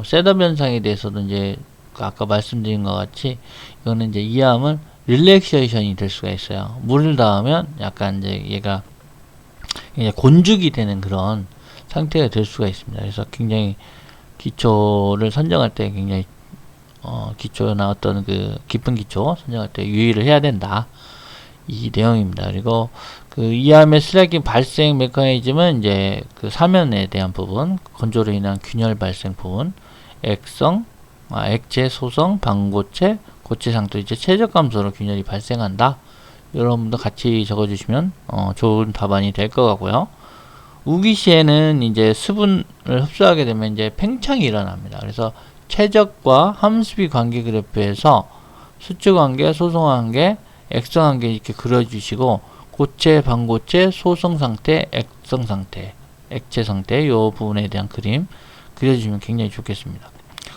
셋업 현상에 대해서도 이제 아까 말씀드린 것 같이 이거는 이제 이암은 릴렉세이션이 될 수가 있어요. 물을 닿으면 약간 이제 얘가 이제 곤죽이 되는 그런 상태가 될 수가 있습니다. 그래서 굉장히 기초를 선정할 때 굉장히 기초나 어떤 그 깊은 기초 선정할 때 유의를 해야 된다. 이 내용입니다. 그리고 그 이암의 슬래깅 발생 메커니즘은 이제 그 사면에 대한 부분, 건조로 인한 균열 발생 부분, 액체, 소성, 방고체, 고체 상태 이제 최적 감소로 균열이 발생한다. 여러분도 같이 적어주시면 좋은 답안이 될 것 같고요. 우기 시에는 이제 수분을 흡수하게 되면 이제 팽창이 일어납니다. 그래서 최적과 함수비 관계 그래프에서 수축 관계, 소성 관계, 액성 관계 이렇게 그려주시고 고체, 방고체, 소성 상태, 액성 상태, 액체 상태 요 부분에 대한 그림 그려주시면 굉장히 좋겠습니다.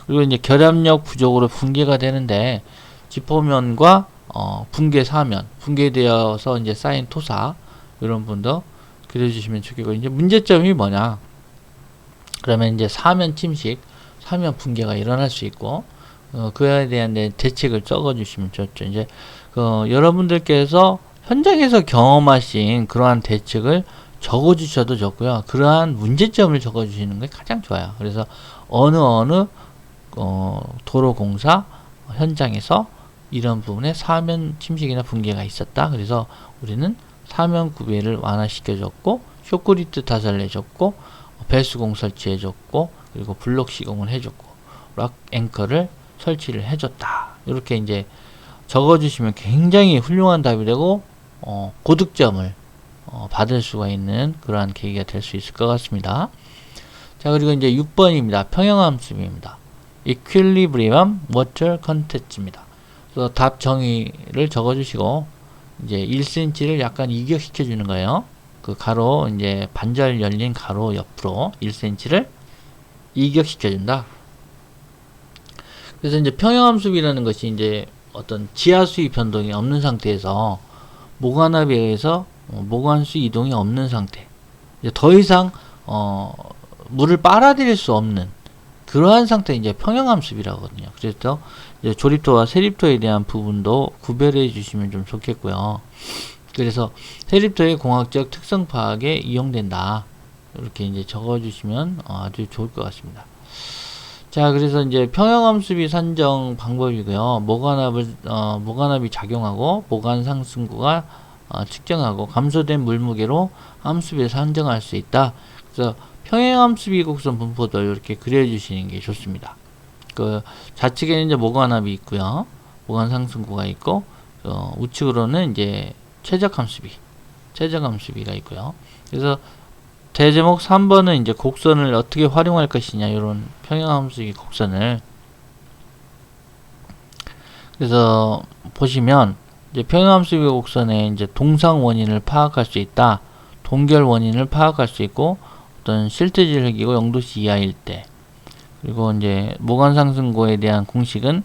그리고 이제 결합력 부족으로 붕괴가 되는데 지포면과 붕괴 사면, 붕괴되어서 이제 쌓인 토사 이런 분도 그려주시면 좋겠고 이제 문제점이 뭐냐? 그러면 이제 사면 침식, 사면 붕괴가 일어날 수 있고 그에 대한 대책을 적어주시면 좋죠. 이제 여러분들께서 현장에서 경험하신 그러한 대책을 적어주셔도 좋고요. 그러한 문제점을 적어주시는 게 가장 좋아요. 그래서 어느 도로공사 현장에서 이런 부분에 사면 침식이나 붕괴가 있었다. 그래서 우리는 사면 구배를 완화시켜줬고 쇼크리트 타설을 해줬고 배수공 설치해줬고 그리고 블록 시공을 해줬고 락 앵커를 설치를 해줬다. 이렇게 이제 적어주시면 굉장히 훌륭한 답이 되고 고득점을 받을 수가 있는 그러한 계기가 될 수 있을 것 같습니다. 자, 그리고 이제 6번입니다. 평형함수입니다. Equilibrium Water Content입니다. 그래서 답 정의를 적어주시고 이제 1cm를 약간 이격시켜 주는 거예요. 그 가로 이제 반절 열린 가로 옆으로 1cm를 이격시켜 준다. 그래서 이제 평형함수이라는 것이 이제 어떤 지하수위 변동이 없는 상태에서 모관압에 의해서 모관수 이동이 없는 상태. 이제 더 이상 물을 빨아들일 수 없는 그러한 상태 이제 평형함수라고 하거든요. 그래서 이제 조립토와 세립토에 대한 부분도 구별해 주시면 좀 좋겠고요. 그래서 세립토의 공학적 특성 파악에 이용된다. 이렇게 이제 적어 주시면 아주 좋을 것 같습니다. 자, 그래서 이제 평형함수비 산정 방법이고요. 모관압이 작용하고 모관 상승구가 측정하고 감소된 물무게로 함수비를 산정할 수 있다. 그래서 평형함수비 곡선 분포도 이렇게 그려주시는 게 좋습니다. 그 좌측에는 이제 모관압이 있고요. 모관 상승구가 있고 우측으로는 이제 최적함수비가 있고요. 그래서 대제목 3번은 이제 곡선을 어떻게 활용할 것이냐, 이런 평형함수기 곡선을. 그래서 보시면 이제 평형함수기 곡선의 이제 동상 원인을 파악할 수 있다. 동결 원인을 파악할 수 있고 어떤 실트질 흙이고 0도씨 이하일 때. 그리고 이제 모관 상승고에 대한 공식은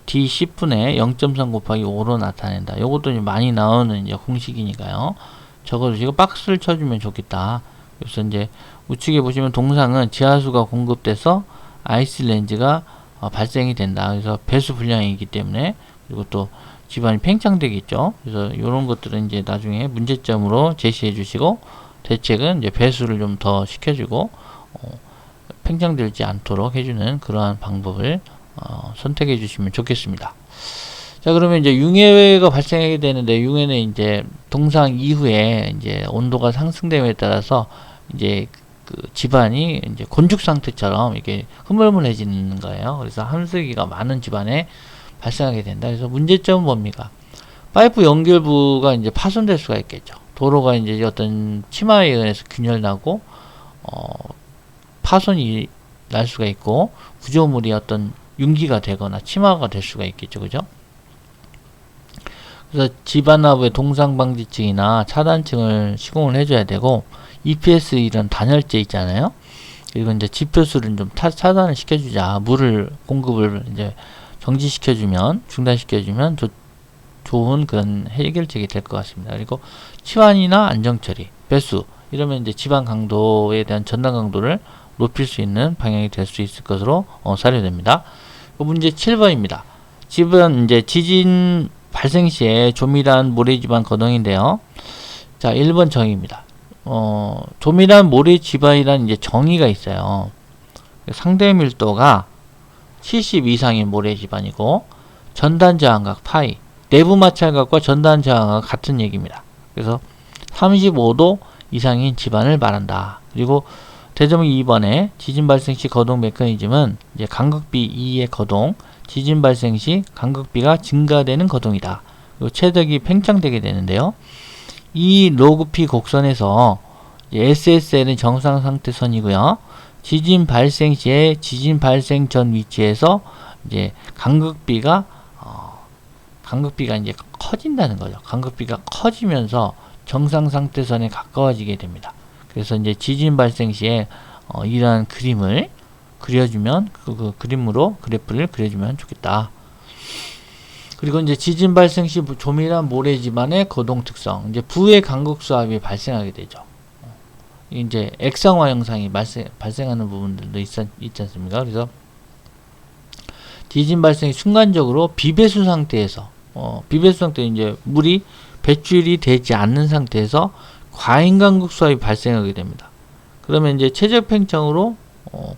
D10분의 0.3 곱하기 5로 나타낸다. 요것도 많이 나오는 이제 공식이니까요. 적어주시고 박스를 쳐주면 좋겠다. 그래서 이제 우측에 보시면 동상은 지하수가 공급돼서 아이스 렌즈가 발생이 된다. 그래서 배수 불량이기 때문에 그리고 또 집안이 팽창되겠죠. 그래서 이런 것들은 이제 나중에 문제점으로 제시해 주시고 대책은 이제 배수를 좀 더 시켜주고 팽창되지 않도록 해주는 그러한 방법을 선택해 주시면 좋겠습니다. 자, 그러면 이제 융해가 발생하게 되는데, 융해는 이제 동상 이후에 이제 온도가 상승됨에 따라서 이제 그 집안이 이제 곤죽 상태처럼 이렇게 흐물흐물해지는 거예요. 그래서 함수기가 많은 집안에 발생하게 된다. 그래서 문제점은 뭡니까? 파이프 연결부가 이제 파손될 수가 있겠죠. 도로가 이제 어떤 치마에 의해서 균열나고 파손이 날 수가 있고 구조물이 어떤 융기가 되거나 치마가 될 수가 있겠죠. 그죠? 그래서 집안하부의 동상방지층이나 차단층을 시공을 해줘야 되고, EPS 이런 단열재 있잖아요. 그리고 이제 지표수를 좀 차단을 시켜주자. 물을 공급을 이제 정지시켜주면, 중단시켜주면 좋은 그런 해결책이 될 것 같습니다. 그리고 치환이나 안정처리, 배수 이러면 이제 집안 강도에 대한 전단 강도를 높일 수 있는 방향이 될 수 있을 것으로 사료됩니다. 문제 7번입니다. 집은 이제 지진 발생 시에 조밀한 모래지반 거동인데요. 자, 1번 정의입니다. 조밀한 모래 지반이라는 이제 정의가 있어요. 상대 밀도가 70 이상인 모래 지반이고 전단 저항각 파이, 내부 마찰각과 전단 저항각 같은 얘기입니다. 그래서 35도 이상인 지반을 말한다. 그리고 대점이 2번에 지진 발생 시 거동 메커니즘은 이제 간극비 2의 거동, 지진 발생 시 간극비가 증가되는 거동이다. 그리고 최적이 팽창되게 되는데요. 이 로그 P 곡선에서 SSL은 정상 상태 선이고요. 지진 발생 시에 지진 발생 전 위치에서 이제 간극비가 이제 커진다는 거죠. 간극비가 커지면서 정상 상태선에 가까워지게 됩니다. 그래서 이제 지진 발생 시에 이러한 그림을 그려주면 그 그림으로 그래프를 그려주면 좋겠다. 그리고 이제 지진 발생 시 조밀한 모래 지반의 거동 특성, 이제 부의 간극 수압이 발생하게 되죠. 이제 액상화 현상이 발생하는 부분들도 있지 않습니까? 그래서 지진 발생이 순간적으로 비배수 상태에서 비배수 상태 이제 물이 배출이 되지 않는 상태에서 과잉 간극 수압이 발생하게 됩니다. 그러면 이제 최적 팽창으로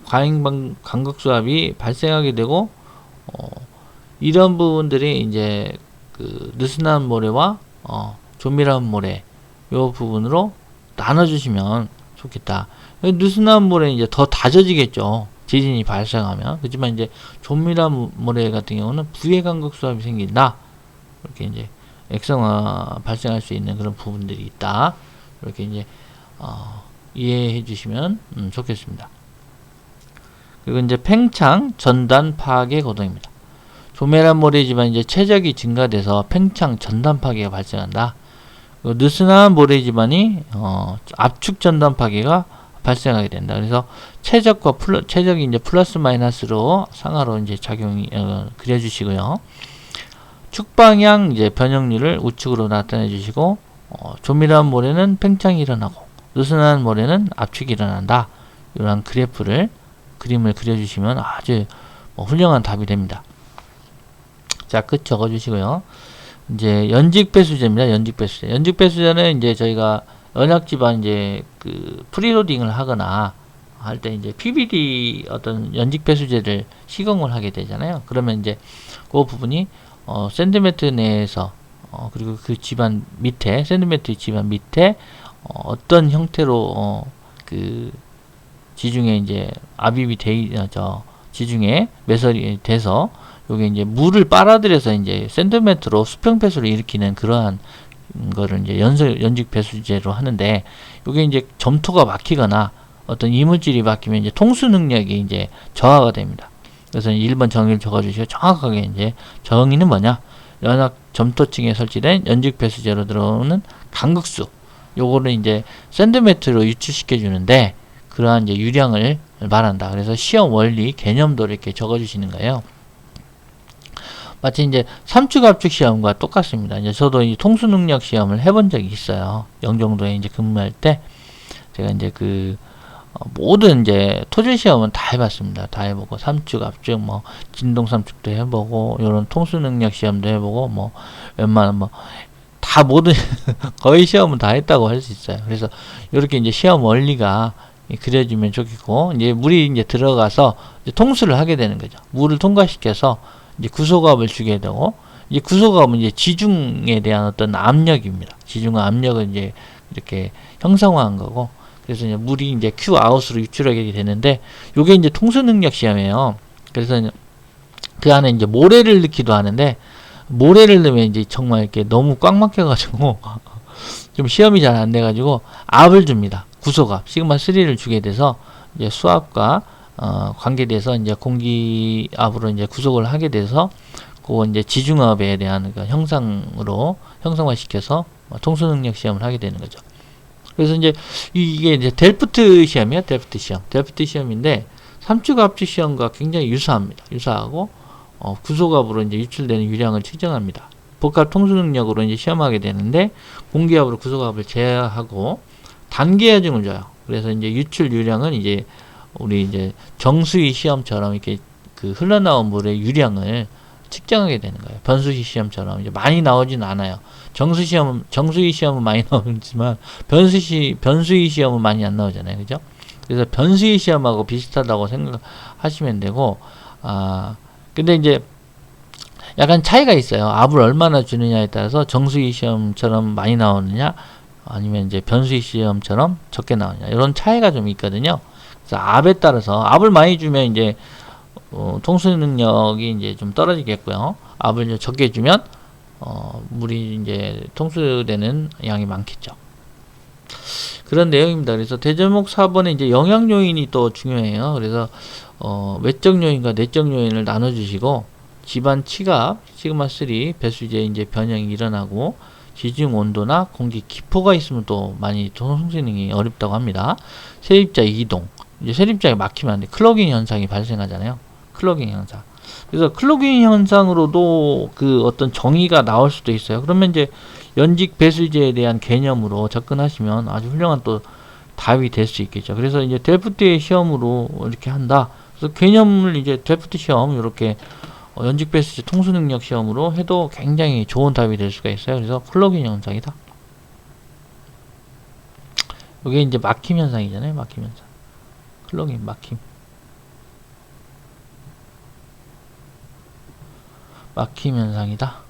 과잉 간극 수압이 발생하게 되고 이런 부분들이 이제 그 느슨한 모래와 조밀한 모래 요 부분으로 나눠주시면 좋겠다. 느슨한 모래는 이제 더 다져지겠죠. 지진이 발생하면. 그렇지만 이제 조밀한 모래 같은 경우는 부의 간극 수압이 생긴다. 이렇게 이제 액상화 발생할 수 있는 그런 부분들이 있다. 이렇게 이제 이해해 주시면 좋겠습니다. 그리고 이제 팽창 전단 파괴 거동입니다. 조밀한 모래 지반 이제 최적이 증가돼서 팽창 전단 파괴가 발생한다. 느슨한 모래 지반이 압축 전단 파괴가 발생하게 된다. 그래서 최적과 최적이 이제 플러스 마이너스로 상하로 이제 작용이 그려주시고요. 축방향 이제 변형률을 우측으로 나타내 주시고 조밀한 모래는 팽창이 일어나고 느슨한 모래는 압축이 일어난다. 이러한 그림을 그려주시면 아주 훌륭한 답이 됩니다. 자, 끝 적어주시고요. 이제 연직 배수제입니다. 연직 배수제. 연직 배수제는 이제 저희가 연약지반 이제 그 프리로딩을 하거나 할 때 이제 PVD 어떤 연직 배수제를 시공을 하게 되잖아요. 그러면 이제 그 부분이 샌드매트 내에서 그리고 그 집안 밑에 샌드매트 집안 밑에 어떤 형태로 그 지중해 이제 압입이 지중해 매설이 돼서 요게 이제 물을 빨아들여서 이제 샌드매트로 수평 배수를 일으키는 그러한 거를 이제 연직 배수제로 하는데 요게 이제 점토가 막히거나 어떤 이물질이 막히면 이제 통수 능력이 이제 저하가 됩니다. 그래서 1번 정의를 적어주시고 정확하게 이제 정의는 뭐냐? 연약 점토층에 설치된 연직 배수제로 들어오는 간극수 요거를 이제 샌드매트로 유출시켜 주는데 그러한 이제 유량을 말한다. 그래서 시험 원리 개념도 이렇게 적어주시는 거예요. 마치 이제 삼축 압축 시험과 똑같습니다. 이제 저도 이 통수 능력 시험을 해본 적이 있어요. 영종도에 이제 근무할 때 제가 이제 그 모든 이제 토질 시험은 다 해봤습니다. 다 해보고 삼축 압축 뭐 진동 삼축도 해보고 이런 통수 능력 시험도 해보고 뭐 웬만한 뭐 다 모든 거의 시험은 다 했다고 할 수 있어요. 그래서 이렇게 이제 시험 원리가 그려지면 좋겠고 이제 물이 이제 들어가서 이제 통수를 하게 되는 거죠. 물을 통과시켜서 이제 구소압을 주게 되고 이제 구소압은 이제 지중에 대한 어떤 압력입니다. 지중의 압력을 이제 이렇게 형상화한 거고 그래서 이제 물이 이제 Q 아웃으로 유출하게 되는데 요게 이제 통수 능력 시험이에요. 그래서 그 안에 이제 모래를 넣기도 하는데 모래를 넣으면 이제 정말 이렇게 너무 꽉 막혀가지고 좀 시험이 잘 안 돼가지고 압을 줍니다. 구소압 시그마 3를 주게 돼서 이제 수압과 관계돼서 이제 공기압으로 이제 구속을 하게 돼서 그 이제 지중압에 대한 그 형상으로 형상화시켜서 통수 능력 시험을 하게 되는 거죠. 그래서 이제 이게 이제 델프트 시험이에요. 델프트 시험인데 삼축 압축 시험과 굉장히 유사합니다. 유사하고 구소압으로 이제 유출되는 유량을 측정합니다. 복합 통수 능력으로 이제 시험하게 되는데 공기압으로 구소압을 제어하고 단계 하중을 줘요. 그래서 이제 유출 유량은 이제 우리 이제 정수위 시험처럼 이렇게 그 흘러나온 물의 유량을 측정하게 되는 거예요. 변수시 시험처럼 이제 많이 나오진 않아요. 정수희 시험은 많이 나오지만 변수희 시험은 많이 안 나오잖아요. 그죠? 그래서 변수희 시험하고 비슷하다고 생각하시면 되고, 근데 이제 약간 차이가 있어요. 압을 얼마나 주느냐에 따라서 정수희 시험처럼 많이 나오느냐, 아니면 이제 변수희 시험처럼 적게 나오느냐, 이런 차이가 좀 있거든요. 그래서 압에 따라서 압을 많이 주면 이제 통수 능력이 이제 좀 떨어지겠고요. 압을 이제 적게 주면 물이 이제 통수되는 양이 많겠죠. 그런 내용입니다. 그래서 대제목 4번에 이제 영향 요인이 또 중요해요. 그래서 외적 요인과 내적 요인을 나눠주시고, 집안 치갑 시그마 3 배수제 이제 변형이 일어나고, 지중 온도나 공기 기포가 있으면 또 많이 통수 능력이 어렵다고 합니다. 세입자 이동, 이제 세입자가 막히면 안 돼. 클로깅 현상이 발생하잖아요. 클로깅 현상. 그래서 클로깅 현상으로도 그 어떤 정의가 나올 수도 있어요. 그러면 이제 연직 배수제에 대한 개념으로 접근하시면 아주 훌륭한 또 답이 될 수 있겠죠. 그래서 이제 데프트의 시험으로 이렇게 한다. 그래서 개념을 이제 데프트 시험 이렇게 연직 배수제 통수 능력 시험으로 해도 굉장히 좋은 답이 될 수가 있어요. 그래서 클로깅 현상이다. 이게 이제 막힘 현상이잖아요. 막힘 현상. 클로깅 막힘. 막힘 현상이다.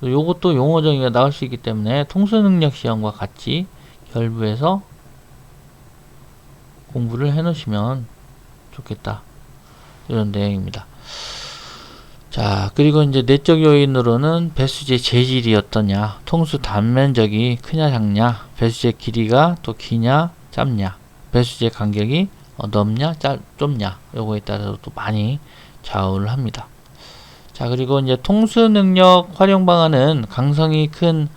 요것도 용어 정의가 나올 수 있기 때문에 통수 능력 시험과 같이 결부해서 공부를 해 놓으시면 좋겠다. 이런 내용입니다. 자, 그리고 이제 내적 요인으로는 배수제 재질이 어떠냐, 통수 단면적이 크냐 작냐, 배수제 길이가 또 기냐 짧냐, 배수제 간격이 넓냐 좁냐, 요거에 따라서 또 많이 좌우를 합니다. 자, 그리고 이제 통수 능력 활용 방안은 강성이 큰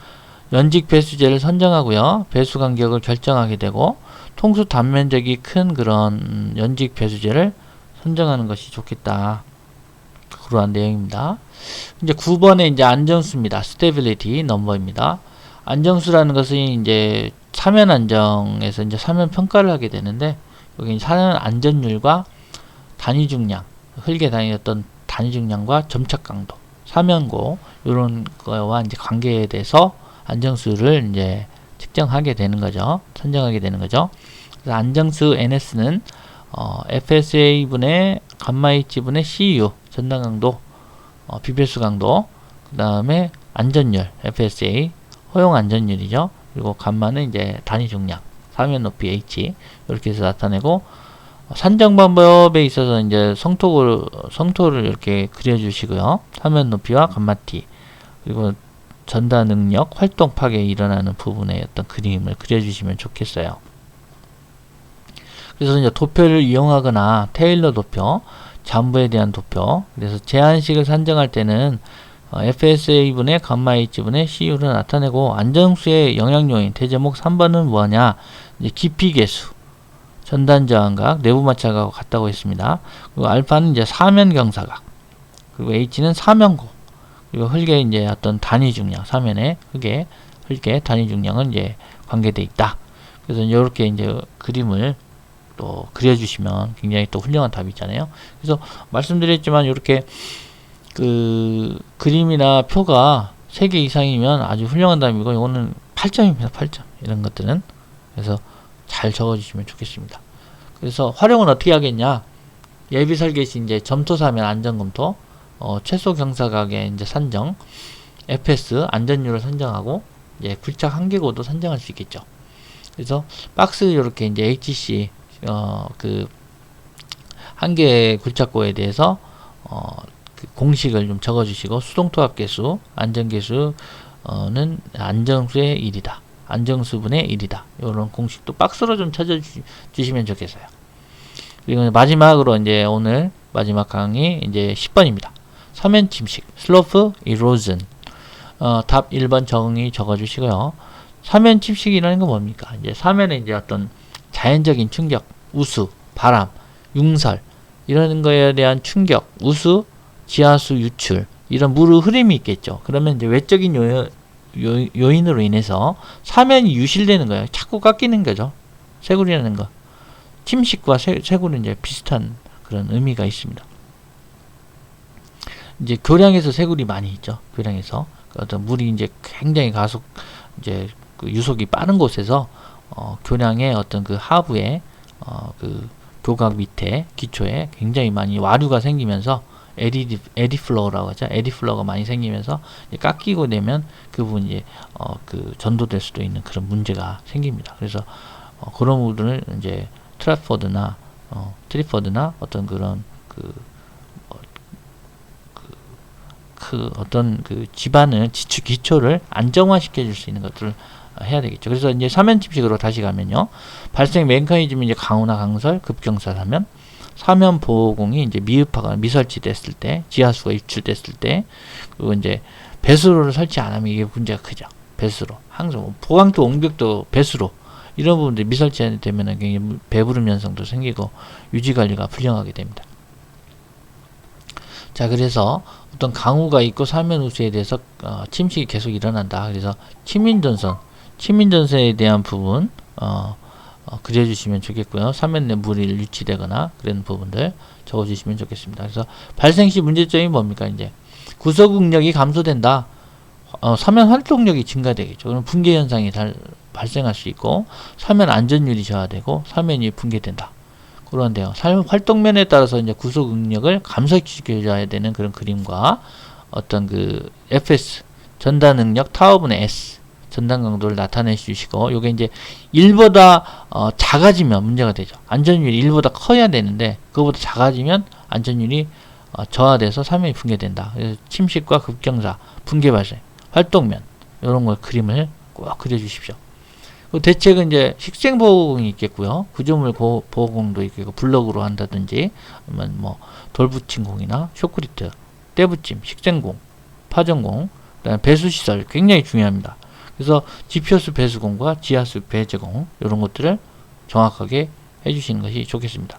연직 배수제를 선정하고요, 배수 간격을 결정하게 되고, 통수 단면적이 큰 그런 연직 배수제를 선정하는 것이 좋겠다. 그러한 내용입니다. 이제 9번에 이제 안정수입니다. stability number입니다. 안정수라는 것은 이제 사면 안정에서 이제 사면 평가를 하게 되는데, 여기 사면 안전율과 단위 중량, 흙에 다녔던 단위 중량과 점착 강도, 사면고, 이런 거와 이제 관계에 대해서 안정수를 이제 측정하게 되는 거죠. 선정하게 되는 거죠. 그래서 안정수 NS는 FSA 분의 감마 H 분의 CU 전단 강도, 비배수 강도, 그 다음에 안전율 FSA 허용 안전율이죠. 그리고 감마는 이제 단위 중량, 사면 높이 H, 이렇게 해서 나타내고, 산정 방법에 있어서 이제 성토를 이렇게 그려주시고요. 사면 높이와 감마 T, 그리고 전단 능력, 활동 파괴에 일어나는 부분의 어떤 그림을 그려주시면 좋겠어요. 그래서 이제 도표를 이용하거나 테일러 도표, 잠부에 대한 도표, 그래서 제한식을 산정할 때는 FSA분의 감마 H분의 CU를 나타내고, 안정수의 영향요인 대제목 3번은 뭐냐, 이제 깊이계수, 전단 저항각, 내부 마찰각하고 같다고 했습니다. 그리고 알파는 이제 사면 경사각, 그리고 H는 사면고, 그리고 흙의 이제 어떤 단위 중량, 사면의 흙의 단위 중량은 이제 관계되어 있다. 그래서 이렇게 이제 그림을 또 그려주시면 굉장히 또 훌륭한 답이 있잖아요. 그래서 말씀드렸지만 이렇게 그 그림이나 표가 3개 이상이면 아주 훌륭한 답이고, 이거는 8점입니다. 8점. 이런 것들은. 그래서 잘 적어주시면 좋겠습니다. 그래서 활용은 어떻게 하겠냐? 예비 설계시 이제 점토사면 안전검토, 최소 경사각의 이제 산정, FS 안전율을 선정하고, 이제 굴착 한계고도 선정할 수 있겠죠. 그래서 박스 이렇게 이제 HC 그 한계 굴착고에 대해서 그 공식을 좀 적어주시고, 수동토합계수, 안전계수는 안정수의 1이다. 안정수분의 1이다. 이런 공식도 박스로 좀 찾아주시면 좋겠어요. 그리고 마지막으로 이제 오늘 마지막 강의 이제 10번입니다. 사면 침식, 슬로프 이로전. 답 1번 정의 적어주시고요. 사면 침식이라는 건 뭡니까? 이제 사면에 이제 어떤 자연적인 충격, 우수, 바람, 융설, 이런 거에 대한 충격, 우수, 지하수 유출, 이런 물의 흐름이 있겠죠. 그러면 이제 외적인 요인으로 인해서 사면이 유실되는 거예요. 자꾸 깎이는 거죠. 쇄골이라는 거. 침식과 쇄골은 이제 비슷한 그런 의미가 있습니다. 이제 교량에서 쇄골이 많이 있죠. 교량에서 어떤 물이 이제 굉장히 가속 이제 그 유속이 빠른 곳에서 교량의 어떤 그 하부에 그 교각 밑에 기초에 굉장히 많이 와류가 생기면서 에디플로우라고 하죠. 에디플로우가 많이 생기면서 이제 깎이고 되면 그 부분이 이제 그 전도될 수도 있는 그런 문제가 생깁니다. 그래서 그런 부분을 이제 트리포드나 어떤 그런 어떤 그 집안을 기초를 안정화시켜 줄 수 있는 것들을 해야 되겠죠. 그래서 이제 사면침식으로 다시 가면요. 발생 메커니즘이 이제 강우나 강설, 급경사 사면 보호공이 이제 미흡하거나 미설치됐을 때, 지하수가 유출됐을 때, 그리고 이제 배수로를 설치 안 하면 이게 문제가 크죠. 배수로. 항상 뭐 보강도 옹벽도 배수로. 이런 부분들이 미설치되면 굉장히 배부름 현상도 생기고 유지 관리가 불량하게 됩니다. 자, 그래서 어떤 강우가 있고 사면 우수에 대해서 침식이 계속 일어난다. 그래서 치민전선에 대한 부분 그려주시면 좋겠고요. 사면 내 물이 유치되거나 그런 부분들 적어주시면 좋겠습니다. 그래서 발생 시 문제점이 뭡니까? 이제 구속응력이 감소된다. 사면 활동력이 증가되겠죠. 그럼 붕괴 현상이 발생할 수 있고 사면 안전율이 저하되고 사면이 붕괴된다. 그런데요. 활동면에 따라서 이제 구속 응력을 감소시켜줘야 되는 그런 그림과 어떤 그 FS 전단 응력 타워분의 S 전단 강도를 나타내 주시고 요게 이제 1보다 작아지면 문제가 되죠. 안전율이 1보다 커야 되는데 그거보다 작아지면 안전율이 저하돼서 사면이 붕괴된다. 그래서 침식과 급경사, 붕괴 발생, 활동면 이런 걸 그림을 꼭 그려 주십시오. 대책은 이제 식생보호공이 있겠고요. 구조물 보호공도 있고 블럭으로 한다든지 아니면 뭐 돌붙임공이나 쇼크리트, 때붙임, 식생공, 파전공, 그다음에 배수시설 굉장히 중요합니다. 그래서 지표수 배수공과 지하수 배제공 이런 것들을 정확하게 해주시는 것이 좋겠습니다.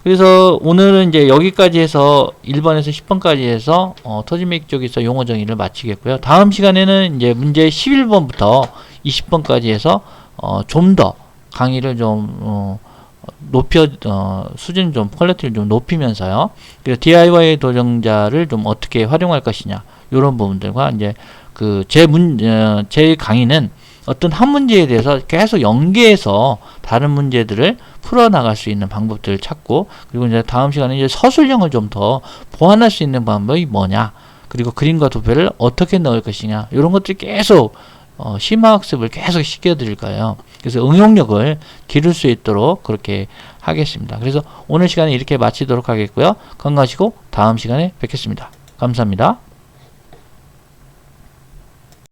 그래서 오늘은 이제 여기까지 해서 1번에서 10번까지 해서 토지매입 쪽에서 용어 정의를 마치겠고요. 다음 시간에는 이제 문제 11번부터 20번까지 해서 좀 더 강의를 좀 수준 좀 퀄리티를 좀 높이면서요. 그래서 DIY 도전자를 좀 어떻게 활용할 것이냐 이런 부분들과 이제 그 제 강의는 어떤 한 문제에 대해서 계속 연계해서 다른 문제들을 풀어나갈 수 있는 방법들을 찾고 그리고 이제 다음 시간에 이제 서술형을 좀 더 보완할 수 있는 방법이 뭐냐 그리고 그림과 도표를 어떻게 넣을 것이냐 이런 것들이 계속 심화학습을 계속 시켜드릴 거예요. 그래서 응용력을 기를 수 있도록 그렇게 하겠습니다. 그래서 오늘 시간에 이렇게 마치도록 하겠고요. 건강하시고 다음 시간에 뵙겠습니다. 감사합니다.